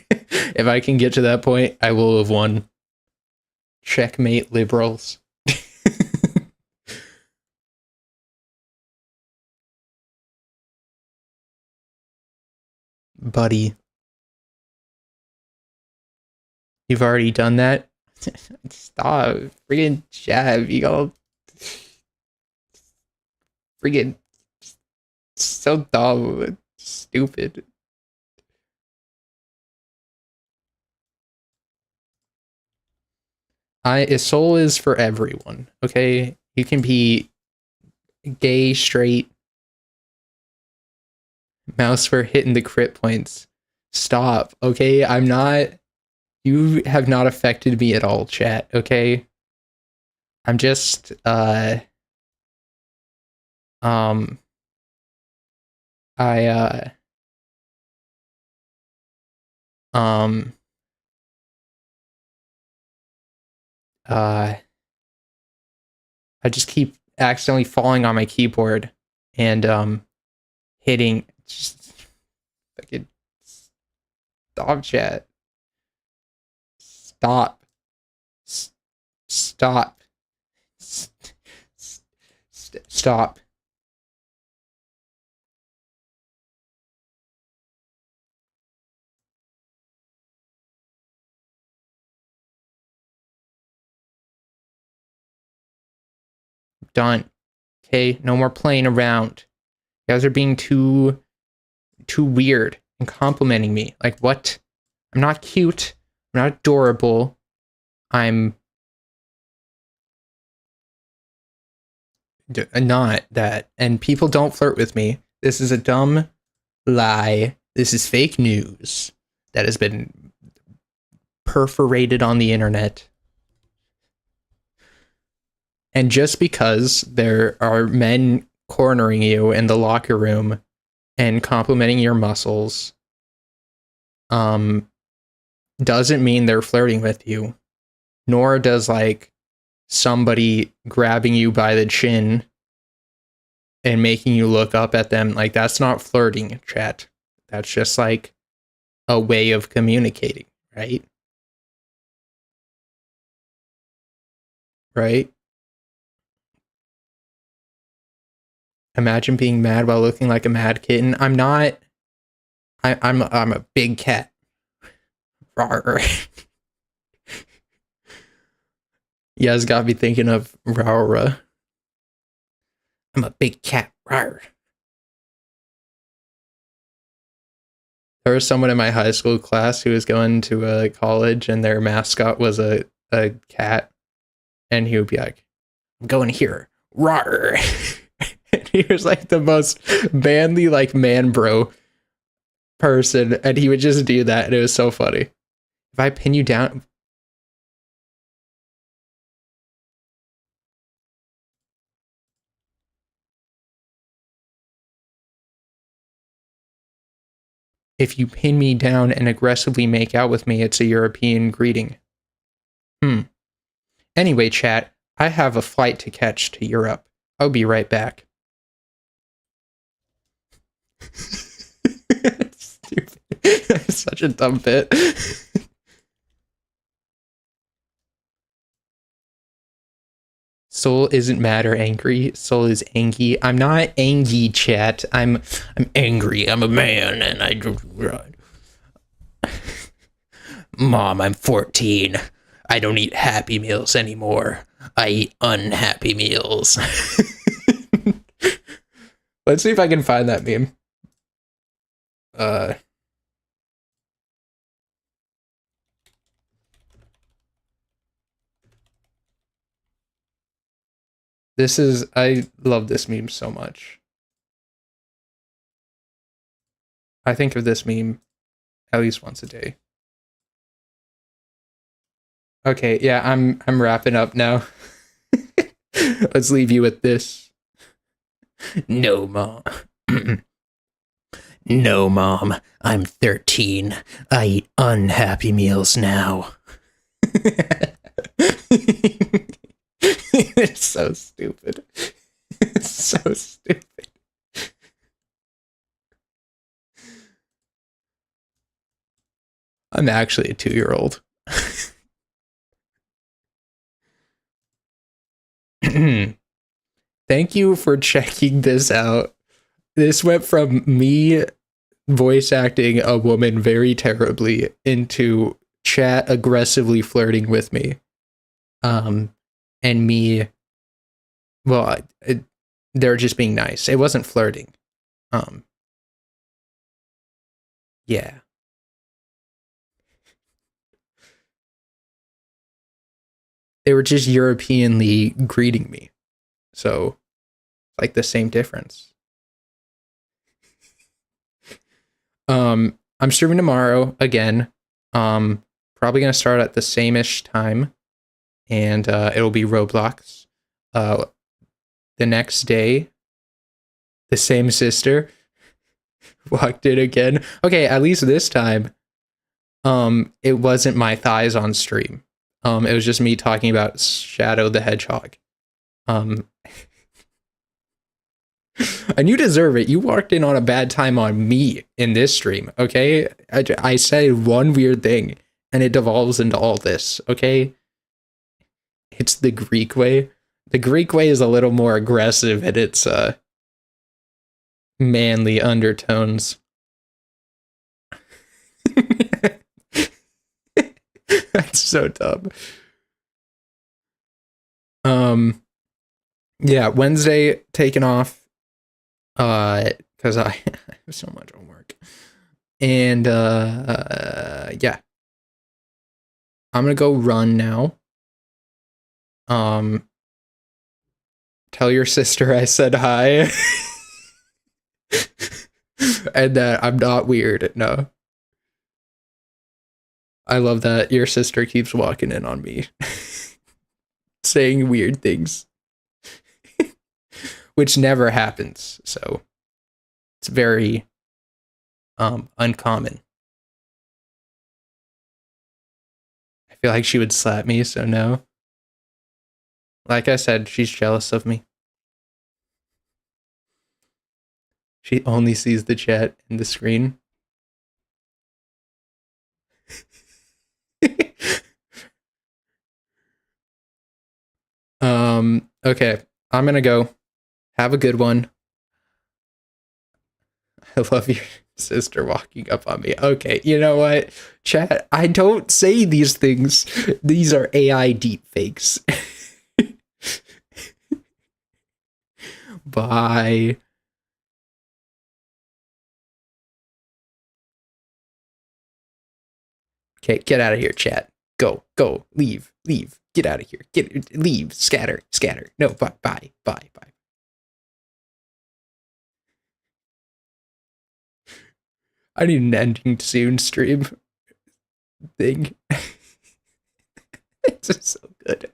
If I can get to that point, I will have won. Checkmate, liberals. Buddy. You've already done that? Stop. Friggin' jab. You go. Friggin' so dumb. Stupid. Soul is for everyone, okay? You can be gay, straight. Mouse for hitting the crit points. Stop, okay? I'm not... You have not affected me at all, chat, okay? I'm just, I just keep accidentally falling on my keyboard and hitting just fucking stop, chat. Stop. Stop. Stop. Done. Okay, no more playing around. You guys are being too weird and complimenting me. Like, what? I'm not cute. I'm not adorable. I'm not that. And people don't flirt with me. This is a dumb lie. This is fake news that has been perforated on the internet. And just because there are men cornering you in the locker room and complimenting your muscles, doesn't mean they're flirting with you. Nor does somebody grabbing you by the chin and making you look up at them. That's not flirting, chat. That's just a way of communicating, right? Right? Imagine being mad while looking like a mad kitten. I'm not. I'm a big cat. Rawr. You guys got me thinking of Rawr. I'm a big cat. Rawr. There was someone in my high school class who was going to a college and their mascot was a cat. And he would be like, I'm going here. Rawr. And he was the most manly, man bro person. And he would just do that. And it was so funny. If I pin you down... If you pin me down and aggressively make out with me, it's a European greeting. And Anyway, chat, I have a flight to catch to Europe. I'll be right back. Stupid. Such a dumb bit. Soul isn't mad or angry. Soul is angry. I'm not angry, chat. I'm angry. I'm a man, and I just run. Mom, I'm 14. I don't eat Happy Meals anymore. I eat unhappy meals. Let's see if I can find that meme. I love this meme so much. I think of this meme at least once a day. Okay, yeah, I'm wrapping up now. Let's leave you with this. No, Mom. No, Mom. I'm 13. I eat unhappy meals now. It's so stupid. It's so stupid. I'm actually a 2-year-old. Thank you for checking this out. This went from me voice acting a woman very terribly into chat aggressively flirting with me. And me, well, they're just being nice. It wasn't flirting. Yeah. They were just Europeanly greeting me. So, like the same difference. I'm streaming tomorrow again. Probably gonna start at the same-ish time. And it'll be Roblox. The next day, the same sister walked in again. Okay, at least this time, it wasn't my thighs on stream. It was just me talking about Shadow the Hedgehog. And you deserve it. You walked in on a bad time on me in this stream, okay? I said one weird thing, and it devolves into all this, okay? It's the Greek way. The Greek way is a little more aggressive in its manly undertones. That's so dumb. Yeah, Wednesday taken off because I have so much homework. And yeah. I'm gonna go run now. Tell your sister I said hi. And that I'm not weird. No. I love that your sister keeps walking in on me. Saying weird things. Which never happens. So it's very uncommon. I feel like she would slap me, so no. Like I said, she's jealous of me. She only sees the chat and the screen. Okay, I'm gonna go. Have a good one. I love your sister walking up on me. Okay, you know what? Chat, I don't say these things. These are AI deepfakes. Bye. Okay, get out of here, chat. Go, leave, get out of here. Leave, scatter. No, bye. I need an ending soon stream thing. It's just so good.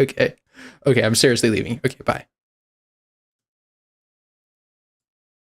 Okay, I'm seriously leaving. Okay, bye.